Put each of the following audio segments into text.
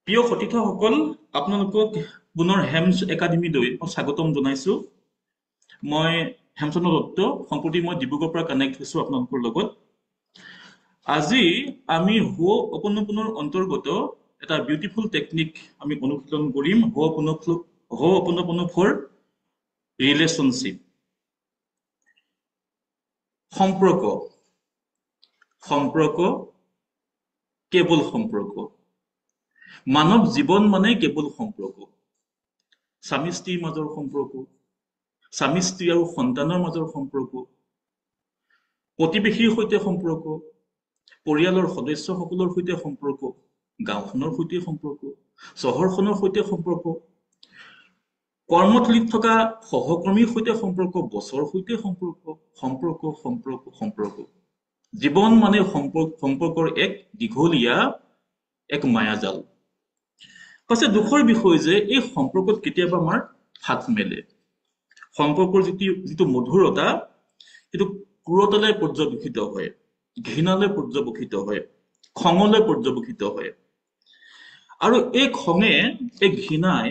প্ৰিয় সতীৰ্থসকল, আপোনালোকক পুনৰ হেমছ একাডেমীলৈ স্বাগতম জনাইছো। মই হেমচন্দ্ৰ দত্ত। সম্প্ৰতি মই ডিব্ৰুগড়ৰ পৰা কানেক্ট হৈছো আপোনালোকৰ লগত। আজি আমি হো'অপনোপনোৰ অন্তৰ্গত এটা বিউটিফুল টেকনিক আমি অনুশীলন কৰিম। হো'অপনোপনো ফৰ ৰিলেশ্যনশ্বিপ। সম্পৰ্ক, সম্পৰ্ক, কেৱল সম্পৰ্ক। মানৱ জীৱন মানে কেৱল সম্পৰ্ক। স্বামী স্ত্ৰীৰ মাজৰ সম্পৰ্ক, স্বামী স্ত্ৰী আৰু সন্তানৰ মাজৰ সম্পৰ্ক, প্ৰতিবেশীৰ সৈতে সম্পৰ্ক, পৰিয়ালৰ সদস্যসকলৰ সৈতে সম্পৰ্ক, গাঁওখনৰ সৈতে সম্পৰ্ক, চহৰখনৰ সৈতে সম্পৰ্ক, কৰ্মথলীত থকা সহকৰ্মীৰ সৈতে সম্পৰ্ক, বছৰ সৈতে সম্পৰ্ক, সম্পৰ্ক, সম্পৰ্ক, সম্পৰ্ক। জীৱন মানে সম্পৰ্কৰ এক দীঘলীয়া এক মায়াজাল। পাছে দুখৰ বিষয় যে এই সম্পৰ্কত কেতিয়াবা আমাৰ হাত মেলে। সম্পৰ্কৰ যিটো মধুৰতা সেইটো ক্ৰূৰতালৈ পৰ্যবেক্ষিত হয়, ঘৃণালৈ পৰ্যবেক্ষিত হয়, খঙলৈ পৰ্যবেক্ষিত হয়। আৰু এই খঙে, এই ঘৃণাই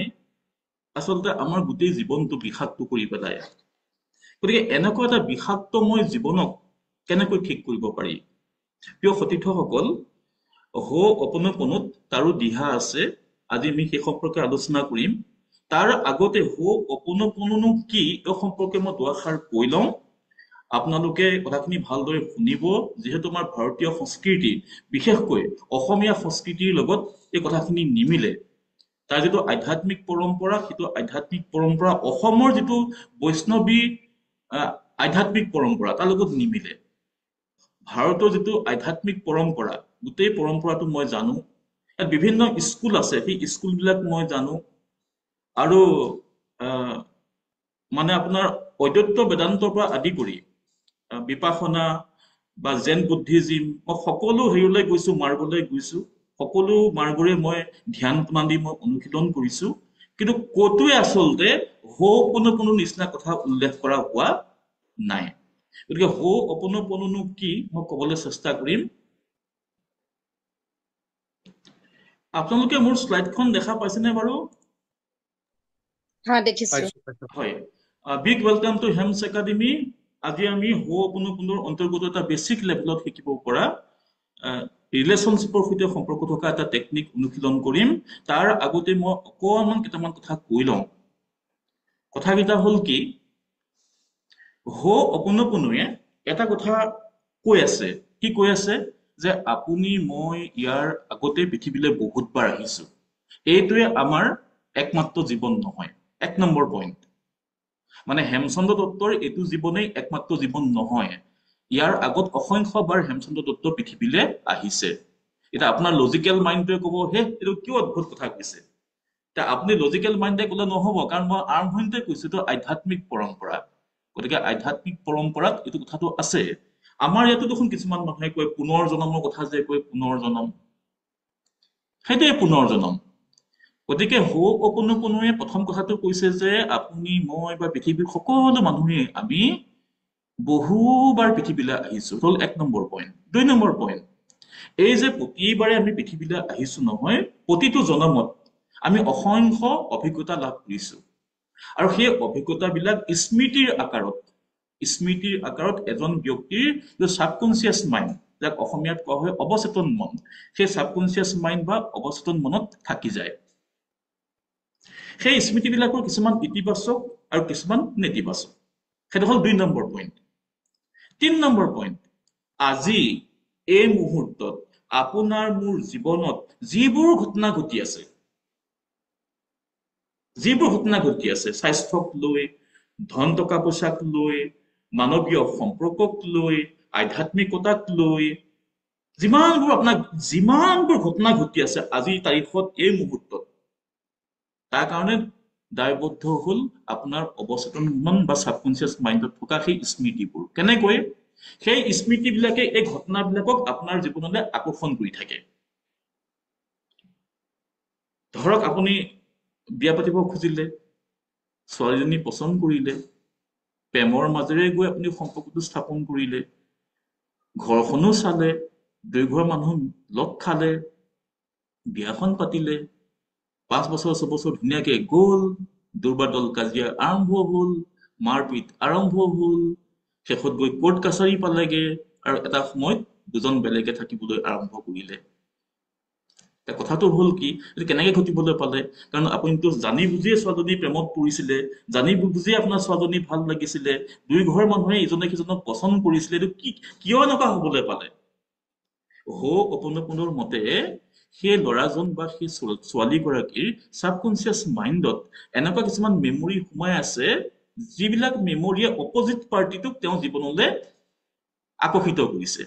আচলতে আমাৰ গোটেই জীৱনটো বিষাক্ত কৰি পেলায়। গতিকে এনেকুৱা এটা বিষাক্তময় জীৱনক কেনেকৈ ঠিক কৰিব পাৰি? প্ৰিয় সতীৰ্থসকল, হো'অপনোপনোত তাৰো দিহা আছে। আজি আমি সেই সম্পৰ্কে আলোচনা কৰিম। তাৰ আগতে হো'অপনোপনোনো কি এই সম্পৰ্কে মই দুআষাৰ কৈ লওঁ। আপোনালোকে কথাখিনি ভালদৰে শুনিব, যিহেতু আমাৰ ভাৰতীয় সংস্কৃতি, বিশেষকৈ অসমীয়া সংস্কৃতিৰ লগত এই কথাখিনি নিমিলে। তাৰ যিটো আধ্যাত্মিক পৰম্পৰা, সেইটো আধ্যাত্মিক পৰম্পৰা অসমৰ যিটো বৈষ্ণৱী আধ্যাত্মিক পৰম্পৰা তাৰ লগত নিমিলে। ভাৰতৰ যিটো আধ্যাত্মিক পৰম্পৰা, গোটেই পৰম্পৰাটো মই জানো। ইয়াত বিভিন্ন স্কুল আছে, সেই স্কুলবিলাক মই জানো। আৰু মানে আপোনাৰ অদ্বৈত বেদান্তৰ পৰা আদি কৰি বিপাসনা বা জেন বুদ্ধিজিম, মই সকলো হেৰিলৈ গৈছো, মাৰ্গলৈ গৈছো। সকলো মাৰ্গৰে মই ধ্যান প্ৰণালী মই অনুশীলন কৰিছো। কিন্তু ক'তোৱে আচলতে হো'অপনোপনো নিচিনা কথা উল্লেখ কৰা হোৱা নাই। গতিকে হো'অপনোপনোনো কি মই ক'বলৈ চেষ্টা কৰিম। আপোনালোকে মোৰ শ্লাইডখন দেখা পাইছেনে বাৰু? হ্যাঁ, দেখিছো। হয়। বিগ ৱেলকাম টু হেমছ একাডেমী। আজি আমি হো'অপনোপনোৰ অন্তৰ্গত এটা বেছিক লেভেলত শিকিব পৰা ৰিলেশ্যনশ্বিপৰ সৈতে সম্পৰ্ক থকা এটা টেকনিক অনুশীলন কৰিম। তাৰ আগতে মই অকণমান কেইটামান কথা কৈ লওঁ। কথাকেইটা হ'ল কি, হো'অপনোপনোৱে এটা কথা কৈ আছে। কি কৈ আছে? যে আপুনি মই ইয়াৰ আগতে পৃথিৱীলৈ বহুতবাৰ আহিছো। এইটোৱে আমাৰ একমাত্ৰ জীৱন নহয়। এক নম্বৰ পইণ্ট। মানে হেমচন্দ্ৰ দত্তৰ এইটো জীৱনেই একমাত্ৰ জীৱন নহয়। ইয়াৰ আগত অসংখ্যবাৰ হেমচন্দ্ৰ দত্ত পৃথিৱীলৈ আহিছে। এতিয়া আপোনাৰ লজিকেল মাইণ্ডটোৱে ক'ব, হে এইটো কিয় অদ্ভুত কথা কৈছে। এতিয়া আপুনি লজিকেল মাইণ্ডে ক'লে নহ'ব, কাৰণ মই আৰম্ভণিতে কৈছো এইটো আধ্যাত্মিক পৰম্পৰা। গতিকে আধ্যাত্মিক পৰম্পৰাত এইটো কথাটো আছে। আমাৰ ইয়াতো দেখোন কিছুমান মানুহে কয় পুনৰ জন্মৰ কথা, যে কয় পুনৰ জন্ম, সেইটোৱে পুনৰ জন্ম। গতিকে হো'অপনোপনোৱে প্ৰথম কথাটো কৈছে যে আপুনি মই বা পৃথিৱীৰ সকলো মানুহে আমি বহুবাৰ পৃথিৱীলৈ আহিছো। হ'ল এক নম্বৰ পইণ্ট। দুই নম্বৰ পইণ্ট, এই যে প্ৰতিবাৰে আমি পৃথিৱীলৈ আহিছো নহয়, প্ৰতিটো জনমত আমি অসংখ্য অভিজ্ঞতা লাভ কৰিছো। আৰু সেই অভিজ্ঞতাবিলাক স্মৃতিৰ আকাৰত এজন ব্যক্তিৰ যে ছাবকনচিয়াছ মাইণ্ড, যাক অসমীয়াত কোৱা হয় অৱচেতন মন, সেই ছাবকনচিয়াছ মাইণ্ড বা অৱচেতন মনত থাকি যায়। সেই স্মৃতিবিলাকৰ কিছুমান ইতিবাচক আৰু কিছুমান নেতিবাচক। সেইটো হ'ল দুই নম্বৰ পইণ্ট। তিন নম্বৰ পইণ্ট, আজি এই মুহূৰ্তত আপোনাৰ মোৰ জীৱনত যিবোৰ ঘটনা ঘটি আছে, স্বাস্থ্যক লৈ, ধন টকা পইচাক লৈ, মানৱীয় সম্পৰ্কক লৈ, আধ্যাত্মিকতাক লৈ, যিমানবোৰ ঘটনা ঘটি আছে আজিৰ তাৰিখত, এই মুহূৰ্তত, তাৰ কাৰণে দায়বদ্ধ হ'ল আপোনাৰ অৱচেতন মন বা ছাবকনচিয়াছ মাইণ্ডত থকা সেই স্মৃতিবোৰ। কেনেকৈ? সেই স্মৃতিবিলাকে এই ঘটনাবিলাকক আপোনাৰ জীৱনলৈ আকৰ্ষণ কৰি থাকে। ধৰক আপুনি বিয়া পাতিব খুজিলে, ছোৱালীজনী পচন্দ কৰিলে, প্ৰেমৰ মাজেৰে গৈ আপুনি সম্পৰ্কটো স্থাপন কৰিলে, ঘৰখনো চালে, দুয়োঘৰ মানুহ লগ খালে, বিয়াখন পাতিলে, 5 বছৰ 6 বছৰ ধুনীয়াকে গ'ল, দুৰ্বাদল কাজিয়া আৰম্ভ হ'ল, মাৰপিট আৰম্ভ হ'ল, শেষত গৈ কোৰ্ট কাছাৰী পালেগে আৰু এটা সময়ত দুজন বেলেগে থাকিবলৈ আৰম্ভ কৰিলে। কথাটো হ'ল কি, কেনেকে ঘটিবলৈ পালে? কাৰণ আপুনিতো জানি বুজিয়ে ছোৱালীজনী প্ৰেমত পৰিছিলে, জানি বুজিয়ে আপোনাৰ ছোৱালীজনী ভাল লাগিছিলে, দুই ঘৰ মানুহে ইজনে সিজনক পচন্দ কৰিছিলে, এইটো কিয় এনেকুৱা হবলৈ পালে? অপনপনৰ মতে সেই ল'ৰাজন বা সেই ছোৱালীগৰাকীৰ ছাবকনচিয়াছ মাইণ্ডত এনেকুৱা কিছুমান মেমৰি সোমাই আছে, যিবিলাক মেমৰিয়ে অপজিট পাৰ্টিটোক তেওঁ জীৱনলৈ আকৰ্ষিত কৰিছে।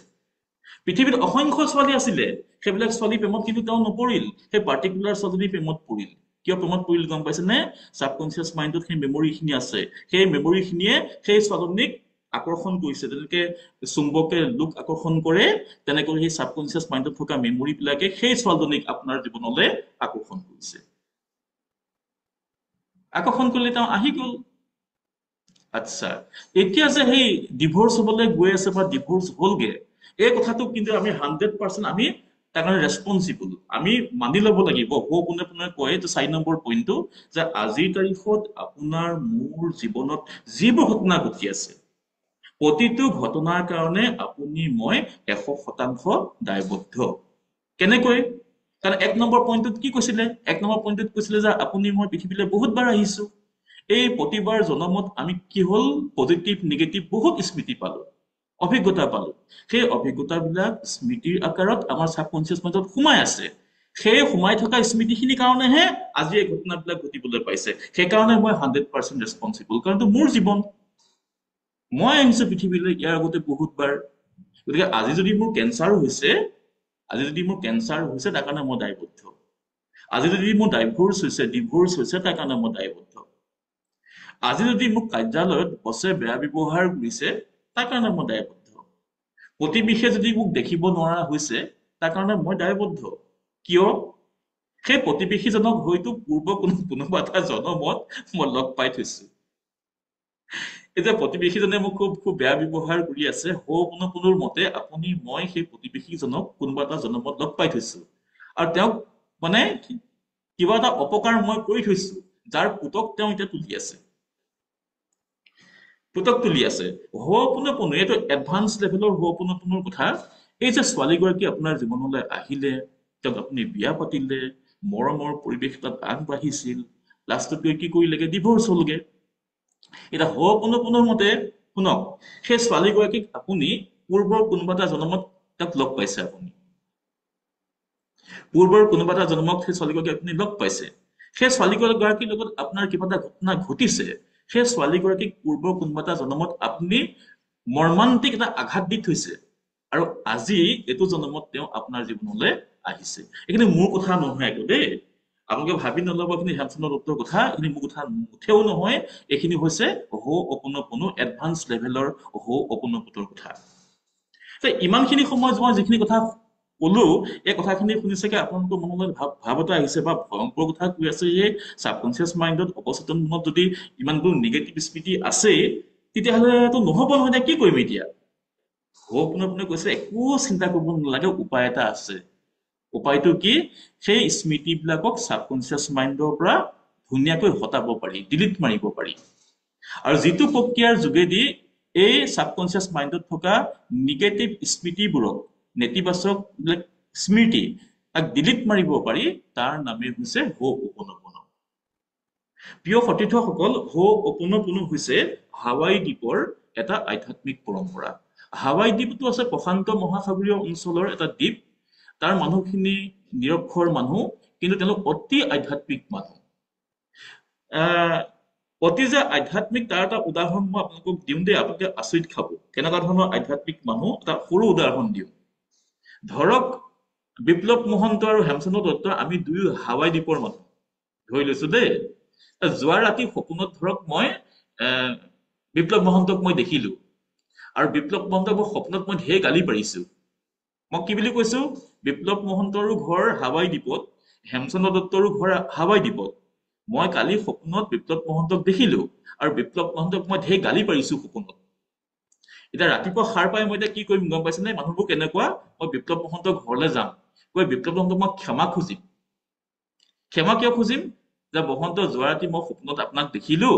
পৃথিৱীত অসংখ্য ছোৱালী আছিলে, সেইবিলাক ছোৱালী প্ৰেমত কিন্তু তেওঁ নপৰিল, সেই পাৰ্টিকুলাৰ ছোৱালী প্ৰেমত পৰিল। কিয় প্ৰেমত পৰিল গম পাইছে নে? ছাবকনচিয়াছ মাইণ্ডত সেই মেমৰি খিনি আছে, সেই মেমৰি খিনিয়ে সেই ছোৱালীজনীক আকৰ্ষণ কৰিছে। যেনেকে চুম্বকে লোক আকৰ্ষণ কৰে, তেনেকৈ সেই ছাবকনচিয়াছ মাইণ্ডত থকা মেমৰি বিলাকে সেই ছোৱালীজনীক আপোনাৰ জীৱনলৈ আকৰ্ষণ কৰিছে। আকৰ্ষণ কৰিলে তেওঁ আহি গ'ল। আচ্ছা, এতিয়া যে সেই ডিভোৰ্চ হবলৈ গৈ আছে বা ডিভোৰ্চ হলগে, এই কথাটো কিন্তু আমি 100% আমি তাৰ কাৰণে ৰেছপনচিবল, আমি মানি ল'ব লাগিব। পোনে পোনে কয়, এইটো 4 নম্বৰ পইণ্টটো, যে আজিৰ তাৰিখত আপোনাৰ মোৰ জীৱনত যিবোৰ ঘটনা ঘটি আছে, প্ৰতিটো ঘটনাৰ কাৰণে আপুনি মই 100% দায়বদ্ধ। কেনেকৈ? কাৰণ 1 নম্বৰ পইণ্টত কি কৈছিলে? 1 নম্বৰ পইণ্টত কৈছিলে যে আপুনি মই পৃথিৱীলৈ বহুতবাৰ আহিছো, এই প্ৰতিবাৰ জনমত আমি কি হ'ল, পজিটিভ নিগেটিভ বহুত স্মৃতি পালো, অভিজ্ঞতা পালো। সেই অভিজ্ঞতাবিলাক স্মৃতিৰ আকাৰত আমাৰ ছাবকনচিয়াছ মাইণ্ডত সোমাই আছে। সেই সোমাই থকা স্মৃতিখিনিৰ কাৰণেহে আজি এই ঘটনাবিলাক ঘটিবলৈ পাইছে। সেইকাৰণে মই 100% ৰেছপনচিবল, কাৰণ এইটো মোৰ জীৱন, মই আহিছো পৃথিৱীলৈ ইয়াৰ আগতে বহুতবাৰ। গতিকে আজি যদি মোৰ কেঞ্চাৰ হৈছে, তাৰ কাৰণে মই দায়বদ্ধ। আজি যদি মোৰ ডিভোৰ্চ হৈছে, তাৰ কাৰণে মই দায়বদ্ধ। আজি যদি মোক কাৰ্যালয়ত বছে বেয়া ব্যৱহাৰ কৰিছে, তাৰ কাৰণে মই দায়বদ্ধ। প্ৰতিবেশে যদি মোক দেখিব নোৱাৰা হৈছে, তাৰ কাৰণে মই দায়বদ্ধ। কিয়? সেই প্ৰতিবেশীজনক হয়তো পূৰ্ব কোনোবা এটা জনমত মই লগ পাই থৈছো। এতিয়া প্ৰতিবেশীজনে মোক খুব বেয়া ব্যৱহাৰ কৰি আছে, কোনো মতে আপুনি মই সেই প্ৰতিবেশীজনক কোনোবা এটা জনমত লগ পাই থৈছো, আৰু তেওঁক মানে কিবা এটা অপকাৰ মই কৰি থৈছো, যাৰ পুতক তেওঁ এতিয়া তুলি আছে। এইটো এডভান্স লেভেলৰ হোপোনোপোনোৰ কথা। এই যে ছোৱালীগৰাকী আপোনাৰ জীৱনলৈ আহিলে, তেওঁক আপুনি বিয়া পাতিলে, মৰমৰ পৰিৱেশ তাত আগবাঢ়িছিল, লাষ্টত গৈ কি কৰিলেগে? ডিভোৰ্চ হলগে। এতিয়া হোপোনোপোনোৰ মতে শুনক, সেই ছোৱালীগৰাকীক আপুনি পূৰ্বৰ কোনোবা এটা জন্মত তেওঁক লগ পাইছে, আপুনি পূৰ্বৰ কোনোবা এটা জন্মত সেই ছোৱালীগৰাকী আপুনি লগ পাইছে, সেই ছোৱালীগৰাকীৰ লগত আপোনাৰ কিবা এটা ঘটনা ঘটিছে, সেই ছোৱালীগৰাকীক পূৰ্বৰ কোনোবা এটা জন্মত আপুনি মৰ্মান্তিক এটা আঘাত দি থৈছে, আৰু আজি এইটো জন্মত তেওঁ আপোনাৰ জীৱনলৈ আহিছে। এইখিনি মোৰ কথা নহয় একো দেই, আপোনালোকে ভাবি নলব এইখিনি হেমচন্দ্ৰ দত্তৰ কথা, এইখিনি মোৰ কথা মুঠেও নহয়। এইখিনি হৈছে হোপোনোপোনো এডভান্স লেভেলৰ হোপোনোপোনোৰ কথা। ইমানখিনি সময় মই যিখিনি কথা কলো, এই কথাখিনি শুনি চাগে আপোনালোকৰ মনলৈ ভাৱ এটা আহিছে, বা ভয়ংকৰ কথা কৈ আছে, যে ছাবকনচিয়াছ মাইণ্ডত, অৱচেতন মনত যদি ইমানবোৰ নিগেটিভ স্মৃতি আছে, তেতিয়াহ'লেতো নহব নহয়, কি কৰিম এতিয়া? হোপোনোপোনে কৈছে একো চিন্তা কৰিব নালাগে, উপায় এটা আছে। উপায়টো কি? সেই স্মৃতিবিলাকক ছাবকনচিয়াছ মাইণ্ডৰ পৰা ধুনীয়াকৈ হটাব পাৰি, ডিলিট মাৰিব পাৰি। আৰু যিটো প্ৰক্ৰিয়াৰ যোগেদি এই ছাবকনচিয়াছ মাইণ্ডত থকা নিগেটিভ স্মৃতিবোৰক, নেতিবাচক স্মৃতি তাক ডিলিট মাৰিব পাৰি, তাৰ নামেই হৈছে হোপোনোপোনো। প্ৰিয় সতীৰ্থসকল, হোপোনোপোনো হৈছে হাৱাই দ্বীপৰ এটা আধ্যাত্মিক পৰম্পৰা। হাৱাই দ্বীপটো আছে প্ৰশান্ত মহাসাগৰীয় অঞ্চলৰ এটা দ্বীপ। তাৰ মানুহখিনি নিৰক্ষৰ মানুহ, কিন্তু তেওঁলোক অতি আধ্যাত্মিক মানুহ। অতি যে আধ্যাত্মিক, তাৰ এটা উদাহৰণ মই আপোনালোকক দিওঁ দেই, আপোনালোকে আচৰিত খাব। কেনেকুৱা ধৰণৰ আধ্যাত্মিক মানুহ, এটা সৰু উদাহৰণ দিওঁ। ধৰক বিপ্লৱ মহন্ত আৰু হেমচন্দ্ৰ দত্ত, আমি দুয়ো হাৱাই দ্বীপৰ মানুহ ধৰি লৈছো দেই। যোৱা ৰাতি সপোনত ধৰক মই বিপ্লৱ মহন্তক মই দেখিলো, আৰু বিপ্লৱ মহন্তক সপোনত মই ঢেৰ গালি পাৰিছো। মই কি বুলি কৈছো? বিপ্লৱ মহন্তৰো ঘৰ হাৱাই দ্বীপত, হেমচন্দ্ৰ দত্তৰো ঘৰ হাৱাই দ্বীপত। মই কালি সপোনত বিপ্লৱ মহন্তক দেখিলো, আৰু বিপ্লৱ মহন্তক মই ঢেৰ গালি পাৰিছো সপোনত। এতিয়া ৰাতিপুৱা সাৰ পাই মই এতিয়া কি কৰিম গম পাইছে নে? মানুহবোৰ কেনেকুৱা, মই বিপ্লৱ মহন্তৰ ঘৰলৈ যাম, গৈ বিপ্লৱ মহন্তক মই ক্ষমা খুজিম। ক্ষমা কিয় খুজিম যে বসন্ত যোৱা ৰাতি মই সপোনত আপোনাক দেখিলো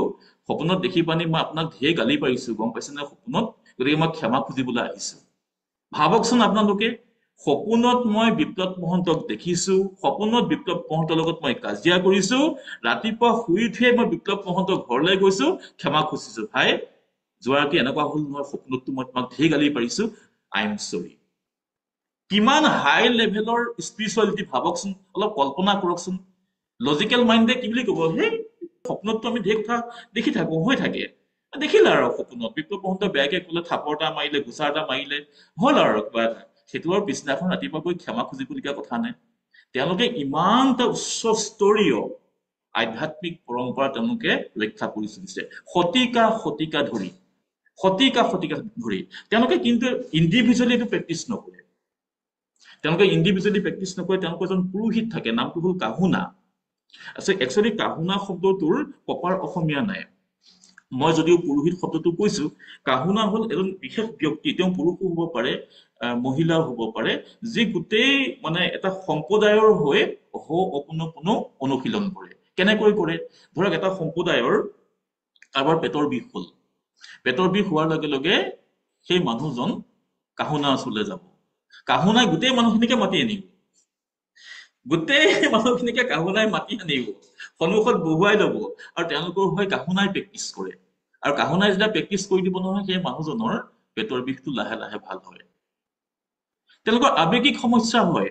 সপোনত দেখি পানি মই আপোনাক ঢেৰ গালি পাৰিছো গম পাইছে নে সপোনত গতিকে মই ক্ষমা খুজিবলৈ আহিছো ভাবকচোন আপোনালোকে সপোনত মই বিপ্লৱ মহন্তক দেখিছো সপোনত বিপ্লৱ মহন্তৰ লগত মই কাজিয়া কৰিছো ৰাতিপুৱা শুই উঠিয়ে মই বিপ্লৱ মহন্তৰ ঘৰলৈ গৈছো ক্ষমা খুজিছো ভাই যোৱা ৰাতি এনেকুৱা হল নহয় সপোনততো মই তোমাক ঢেৰ গালি পাৰিছো আই এম চৰি কিমান হাই লেভেলৰ স্পিৰিচুৱেলিটি ভাবকচোন অলপ কল্পনা কৰকচোন লজিকেল মাইণ্ডে কি বুলি ক'ব সেই সপোনততো আমি ঢেৰ কথা দেখি থাকো হৈ থাকে দেখিলে আৰু সপোনত বিপ্লৱ মহন্ত বেয়াকে ক'লে থাপৰ এটা মাৰিলে গোচা এটা মাৰিলে হ'ল আৰু কিবা এটা সেইটো আৰু পিছদিনাখন ৰাতিপুৱা গৈ ক্ষমা খুজিবলগীয়া কথা নাই তেওঁলোকে ইমান এটা উচ্চ স্তৰীয় আধ্যাত্মিক পৰম্পৰা তেওঁলোকে ৰক্ষা কৰি চলিছে শতিকা শতিকা ধৰি তেওঁলোকে কিন্তু ইণ্ডিভিজুৱেলি এইটো প্ৰেক্টিচ নকৰে তেওঁলোকে ইণ্ডিভিজুৱেলি প্ৰেক্টিচ নকৰে তেওঁলোকৰ এজন পুৰোহিত থাকে নামটো হ'ল কাহুনা একচুৱেলি কাহুনা শব্দটোৰ প্ৰপাৰ অসমীয়া নাই মই যদিও পুৰোহিত শব্দটো কৈছো কাহুনা হ'ল এজন বিশেষ ব্যক্তি তেওঁ পুৰুষো হ'ব পাৰে মহিলাও হ'ব পাৰে যি গোটেই মানে এটা সম্প্ৰদায়ৰ হৈ অপোনপনো অনুশীলন কৰে কেনেকৈ কৰে ধৰক এটা সম্প্ৰদায়ৰ কাৰোবাৰ পেটৰ বিষ হ'ল পেটৰ বিষ হোৱাৰ লগে লগে সেই মানুহজন কাহুনা ওচৰলৈ যাব কাহুনাই গোটেই মানুহখিনিকে মাতি আনিব গোটেই মানুহখিনিকে কাহুনাই মাতি আনিব সন্মুখত বহুৱাই ল'ব আৰু তেওঁলোকৰ হৈ কাহুনাই প্ৰেক্টিচ কৰে আৰু কাহুনাই যেতিয়া প্ৰেক্টিচ কৰি দিব নহয় সেই মানুহজনৰ পেটৰ বিষটো লাহে লাহে ভাল হয় তেওঁলোকৰ আৱেগিক সমস্যা হয়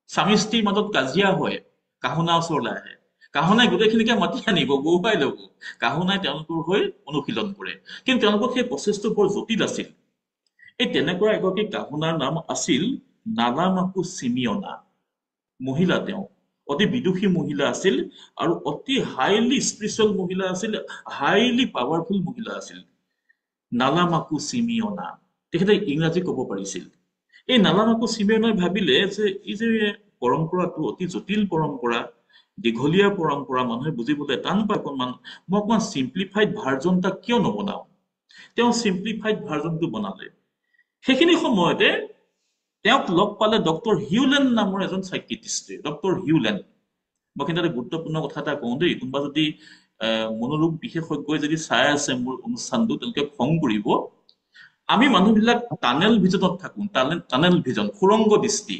স্বামী স্ত্ৰীৰ মাজত কাজিয়া হয় কাহুনা ওচৰলৈ আহে কাহুনাই গোটেইখিনিকে মাতি আনিব বহুৱাই ল'ব কাহুনাই তেওঁলোকৰ হৈ অনুশীলন কৰে কিন্তু তেওঁলোকৰ সেই প্ৰচেছটো বৰ জটিল আছিল এই তেনেকুৱা এগৰাকী কাহুনাৰ নাম আছিল নালামাকু চিমিয়না মহিলা তেওঁ অতি বিদুষী মহিলা আছিল আৰু অতি হাইলি স্পিৰিচুৱেল মহিলা আছিল হাইলি পাৱাৰফুল মহিলা আছিল নালামাকু চিমিয়না তেখেতে ইংৰাজী ক'ব পাৰিছিল এই নালামাকু চিমিয়নাই ভাবিলে যে এই যে পৰম্পৰাটো অতি জটিল পৰম্পৰা দীঘলীয়া পৰম্পৰা মানুহে বুজিবলৈ টান পায় অকণমান মই অকণমান চিম্পলিফাইড ভাৰ্জন এটা কিয় নবনাও তেওঁ চিম্পলিফাইড ভাৰ্জনটো বনালে সেইখিনি সময়তে তেওঁক লগ পালে ডক্টৰ হিউলেন নামৰ এজন চাইকিয়াট্ৰিষ্টে ডক্টৰ হিউলেন মই কিন্তু এটা গুৰুত্বপূৰ্ণ কথা এটা কওঁ দেই কোনোবা যদি মনোৰোগ বিশেষজ্ঞই যদি চাই আছে মোৰ অনুষ্ঠানটো তেওঁলোকে খং কৰিব আমি মানুহবিলাক টানেল ভিজনত থাকো টানেল ভিজন সুৰংগ দৃষ্টি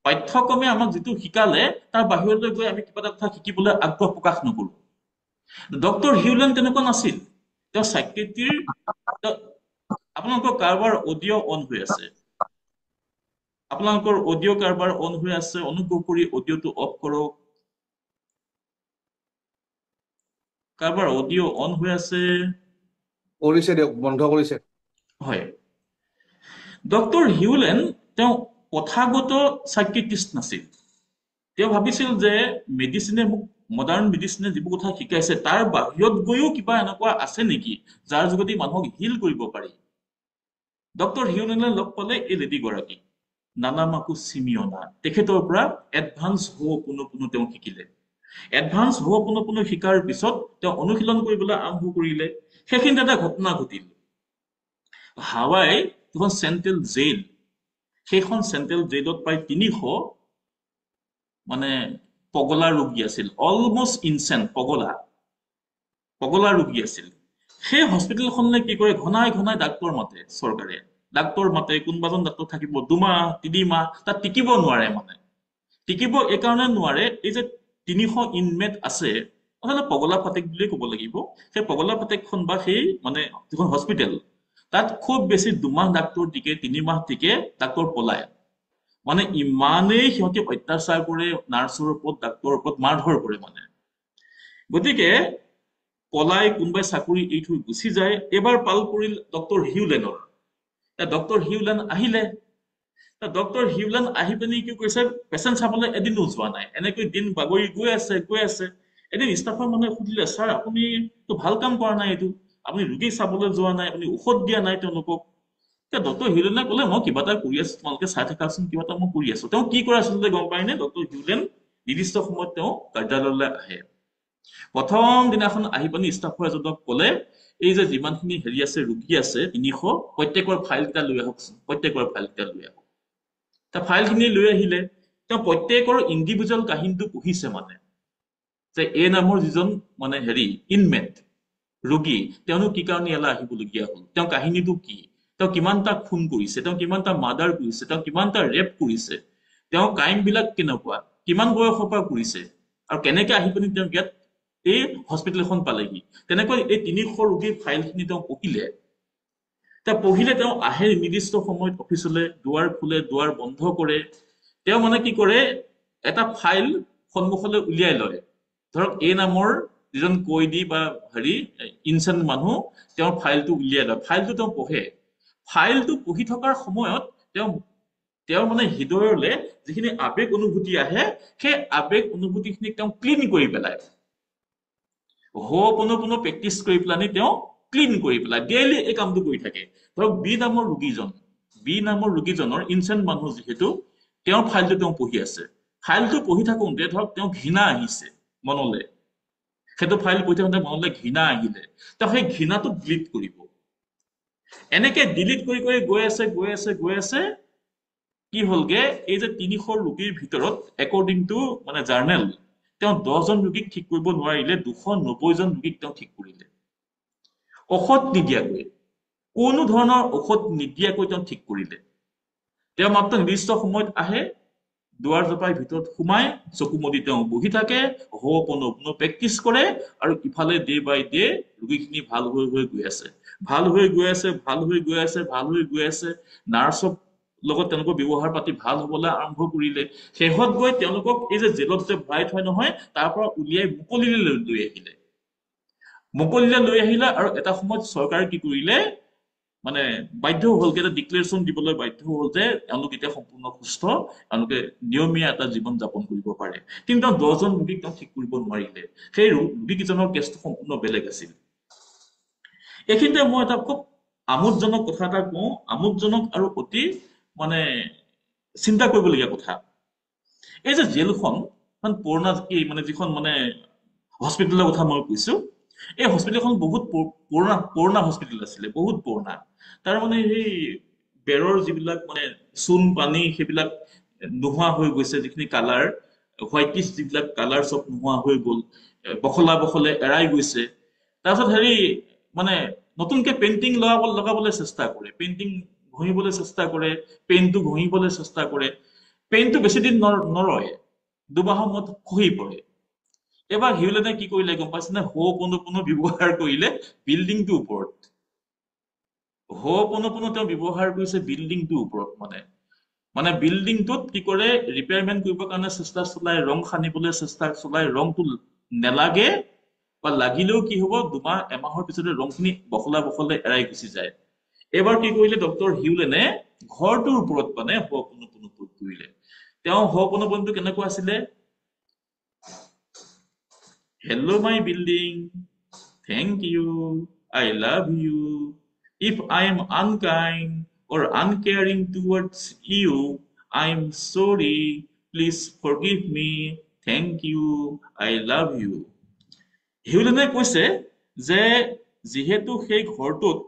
পাঠ্যক্ৰমে আমাক যিটো শিকালে তাৰ বাহিৰলৈ গৈ আমি কিবা এটা কথা শিকিবলৈ আগ্ৰহ প্ৰকাশ নকৰো ডক্টৰ হিউলেন তেনেকুৱা নাছিল তেওঁ চাইকিয়াট্ৰিৰ আপোনালোকৰ কাৰোবাৰ অডিঅ' অন হৈ আছে আপোনালোকৰ অডিঅ' কাৰোবাৰ অন হৈ আছে অনুগ্ৰহ কৰি অডিঅ'টো অফ কৰক কাৰোবাৰ অডিঅ' অন হৈ আছে কৰিছে দিয়ক বন্ধ কৰিছে হয় ডক্টৰ হিউলেন তেওঁ প্ৰথাগত চাইকিয়াট্ৰিষ্ট নাছিল তেওঁ ভাবিছিল যে মেডিচিনে মোক মডাৰ্ণ মেডিচিনে যিবোৰ কথা শিকাইছে তাৰ বাহিৰত গৈও কিবা এনেকুৱা আছে নেকি যাৰ যোগেদি মানুহক হিল কৰিব পাৰি ডক্টৰ হিউলেনে লগ পালে এই লেডিগৰাকী নালামাকু চিমিয়না তেখেতৰ পৰা এডভান্স হো'পোনোপোনো তেওঁ শিকিলে এডভান্স হো'পোনোপোনো শিকাৰ পিছত তেওঁ অনুশীলন কৰিবলৈ আৰম্ভ কৰিলে সেইখিনিতে এটা ঘটনা ঘটিল হাৱাই যিখন চেণ্ট্ৰেল জেইল সেইখন চেণ্ট্ৰেল জেইলত প্ৰায় 300 মানে পগলা ৰোগী আছিল অলমষ্ট ইনচেণ্ট পগলা ৰোগী আছিল সেই হস্পিটেলখনলৈ কি কৰে ঘনাই ঘনাই ডাক্তৰ মাতে চৰকাৰে ডাক্তৰ মাতে কোনোবাজন ডাক্তৰ থাকিব 2 মাহ 3 মাহ তাত টিকিব নোৱাৰে মানে টিকিব এই কাৰণে নোৱাৰে এই যে 300 ইনমেট আছে অথবা পগলা ফাটেক বুলিয়ে ক'ব লাগিব সেই পগলা ফাটেকখন বা সেই মানে যিখন হস্পিটেল তাত খুব বেছি 2 মাহ ডাক্তৰ টিকে 3 মাহ টিকে ডাক্তৰ পলায় মানে ইমানেই সিহঁতে অত্যাচাৰ কৰে নাৰ্ছৰ ওপৰত ডাক্তৰৰ ওপৰত মাৰধৰ কৰে মানে গতিকে পলাই কোনোবাই চাকৰি এৰি থৈ গুচি যায় এবাৰ পাল পৰিল ডক্টৰ হিউলেনৰ ডক্টৰ হিউলেন আহিলে ডক্টৰ হিউলেন আহি পিনি কি কৈছে পেচেণ্ট চাবলৈ এদিনো যোৱা নাই এনেকৈ দিন বাগৰি গৈ আছে এদিন ষ্টাফৰ মানুহে সুধিলে ছাৰ আপুনি তো ভাল কাম কৰা নাই এইটো আপুনি ৰোগী চাবলৈ যোৱা নাই আপুনি ঔষধ দিয়া নাই তেওঁলোকক ডক্টৰ হিউলেনে ক'লে মই কিবা এটা কৰি আছো তোমালোকে চাই থাকাচোন কিবা এটা মই কৰি আছো তেওঁ কি কৰে আচলতে গম পায়নে ডক্টৰ হিউলেন নিৰ্দিষ্ট সময়ত তেওঁ কাৰ্যালয়লৈ আহে প্ৰথম দিনাখন আহি পানি ষ্টাফৰ এজনক ক'লে এই যে যিমানখিনি হেৰি আছে ৰোগী আছে 300 প্ৰত্যেকৰ ফাইল কেইটা লৈ আহকচোন প্ৰত্যেকৰ ফাইল কেইটা লৈ আহক তা ফাইলখিনি লৈ আহিলে তেওঁ প্ৰত্যেকৰ ইণ্ডিভিজুৱেল কাহিনীটো পঢ়িছে মানে যে এ নামৰ যিজন মানে ইনমেট ৰোগী তেওঁনো কি কাৰণে ইয়ালৈ আহিবলগীয়া হ'ল তেওঁ কাহিনীটো কি তেওঁ কিমানটা খুন কৰিছে তেওঁ কিমানটা মাৰ্ডাৰ কৰিছে তেওঁ কিমানটা ৰেপ কৰিছে তেওঁ ক্ৰাইম বিলাক কেনেকুৱা কিমান বয়সৰ পৰা কৰিছে আৰু কেনেকৈ আহি পিনি তেওঁ ইয়াত এই হস্পিটেলখন পালেহি তেনেকৈ এই 300 ৰোগীৰ ফাইলখিনি তেওঁ পঢ়িলে তেওঁ পঢ়িলে তেওঁ আহে নিৰ্দিষ্ট সময়ত অফিচলৈ দুৱাৰ খোলে দুৱাৰ বন্ধ কৰে তেওঁ মানে কি কৰে এটা ফাইল সন্মুখলৈ উলিয়াই লয় ধৰক এই নামৰ যিজন কৈদী বা ইনচেণ্ট মানুহ তেওঁৰ ফাইলটো উলিয়াই লয় ফাইলটো তেওঁ পঢ়ে ফাইলটো পঢ়ি থকাৰ সময়ত তেওঁ মানে হৃদয়লৈ যিখিনি আবেগ অনুভূতি আহে সেই আবেগ অনুভূতিখিনিক তেওঁ ক্লিন কৰি পেলায় হোপনপনো প্ৰেক্টিচ কৰি পেলানি তেওঁ ক্লিন কৰি পেলায় ডেইলি এই কামটো কৰি থাকে ধৰক বি নামৰ ৰোগীজনৰ ইনচেণ্ট মানুহ যিহেতু তেওঁৰ ফাইলটো তেওঁ পঢ়ি আছে ফাইলটো পঢ়ি থাকোঁতে ধৰক তেওঁ ঘৃণা আহিছে মনলৈ সেইটো ফাইল পঢ়ি থাকোঁতে মনলৈ ঘৃণা আহিলে তেওঁ সেই ঘৃণাটো ডিলিট কৰিব এনেকে ডিলিট কৰি কৰি গৈ আছে কি হ'লগে এই যে 300 ৰোগীৰ ভিতৰত একৰ্ডিং টু মানে জাৰ্নেল তেওঁ 10 জন ৰোগীক ঠিক কৰিব নোৱাৰিলে 290 জন ৰোগীক তেওঁ ঠিক কৰিলে ঔষধ নিদিয়াকৈ কোনো ধৰণৰ ঔষধ নিদিয়াকৈ তেওঁ ঠিক কৰিলে তেওঁ মাত্ৰ নিৰ্দিষ্ট সময়ত আহে দুৱাৰ জপাই ভিতৰত সোমাই চকু মুদি তেওঁ বহি থাকে হোপনপনো প্ৰেক্টিচ কৰে আৰু ইফালে ডে বাই ডে ৰোগীখিনি ভাল হৈ গৈ আছে নাৰ্ছক লগত তেওঁলোকৰ ব্যৱহাৰ পাতি ভাল হ'বলৈ আৰম্ভ কৰিলে শেষত গৈ তেওঁলোকক এই যে জেলত যে ভৰাই থয় নহয় তাৰ পৰা উলিয়াই মুকলিলৈ লৈ আহিলে আৰু এটা সময়ত চৰকাৰে কি কৰিলে মানে বাধ্য হ'ল এটা ডিক্লেৰেশ্যন দিবলৈ বাধ্য হ'ল যে তেওঁলোক এতিয়া সম্পূৰ্ণ সুস্থ তেওঁলোকে নিয়মীয়া এটা জীৱন যাপন কৰিব পাৰে কিন্তু 10 জন ৰোগীক তেওঁ ঠিক কৰিব নোৱাৰিলে সেই ৰোগীকেইজনৰ কেছটো সম্পূৰ্ণ বেলেগ আছিল এইখিনিতে মই এটা খুব আমোদজনক কথা এটা কওঁ আমোদজনক আৰু অতি মানে চিন্তা কৰিবলগীয়া কথা এই যে জেলখন পুৰণা কি মানে যিখন মানে হস্পিটেলৰ কথা মই কৈছো এই হস্পিটেলখন বহুত পুৰণা হস্পিটেল আছিলে বহুত পুৰণা তাৰ মানে এই বেৰৰ যিবিলাক মানে চূণ পানী সেইবিলাক নোহোৱা হৈ গৈছে যিখিনি কালাৰ হোৱাইটিছ যিবিলাক কালাৰ চব নোহোৱা হৈ গ'ল বখলে এৰাই গৈছে তাৰপিছত মানে নতুনকে পেইন্টিং লগাবলৈ চেষ্টা কৰে পেইন্টিং ঘঁহিবলৈ চেষ্টা কৰে পেইন্টটো ঘঁহিবলৈ চেষ্টা কৰে পেইন্টটো বেছি দিন নৰয় দুমাহৰ মূৰত খহি পৰে এবাৰ হিউলেনে কি কৰিলে গম পাইছেনে হোপনপনো ব্যৱহাৰ কৰিলে বিল্ডিংটোৰ ওপৰত হোপনপনো তেওঁ ব্যৱহাৰ কৰিছে বিল্ডিংটোৰ ওপৰত মানে বিল্ডিংটোত কি কৰে ৰিপেয়াৰমেণ্ট কৰিবৰ কাৰণে চেষ্টা চলাই ৰং সানিবলৈ চেষ্টা চলাই ৰংটো নেলাগে বা লাগিলেও কি হ'ব দুমাহ এমাহৰ পিছতে ৰংখিনি বখলে এৰাই গুচি যায় এবাৰ কি কৰিলে ডক্টৰ হিউলেনে ঘৰটোৰ ওপৰত মানে হোপনপনো প্ৰয়োগ কৰিলে তেওঁ হোপনপনোটো কেনেকুৱা আছিলে Hello my building, thank you, I love you. If I am unkind or uncaring towards you, I am sorry, please forgive me, thank you, I love you. হিউলেনে কৈছে যে যেহেতু সেই ঘৰটোত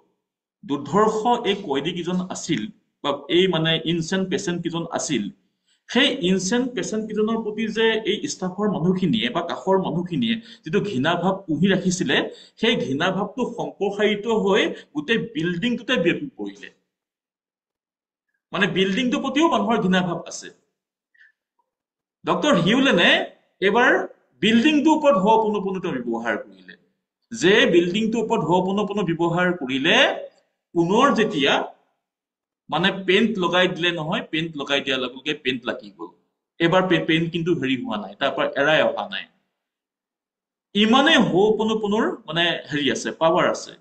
দুৰ্ধৰ্ষ এই কয়দী কিজন আছিল বা এই মানে ইনচেণ্ট পেচেণ্ট কিজন আছিল সেই ইনচেণ্ট পেচেণ্ট কিজনৰ প্ৰতি যে এই ষ্টাফৰ মানুহখিনিয়ে বা কাষৰ মানুহখিনিয়ে যিটো ঘৃণা ভাৱ পুহি ৰাখিছিলে সেই ঘৃণা ভাৱটো সম্প্ৰসাৰিত হৈ গোটেই বিল্ডিংটোতে বিয়পি পৰিলে মানে বিল্ডিংটোৰ প্ৰতিও মানুহৰ ঘৃণা ভাৱ আছে ডক্টৰ হিউলেনে এবাৰ বিল্ডিংটোৰ ওপৰত হোপনপনো ব্যৱহাৰ কৰিলে যে বিল্ডিংটোৰ ওপৰত হোপনপনো ব্যৱহাৰ কৰিলে পুনৰ যেতিয়া মানে পেইন্ট লগাই দিলে নহয় পেইন্ট লগাই দিয়াৰ লগে লগে পেইন্ট লাগি গ'ল এবাৰ পেইন্ট কিন্তু হোৱা নাই তাৰ পৰা এৰাই অহা নাই ইমানে হোপনপনোৰ মানে আছে পাৱাৰ আছে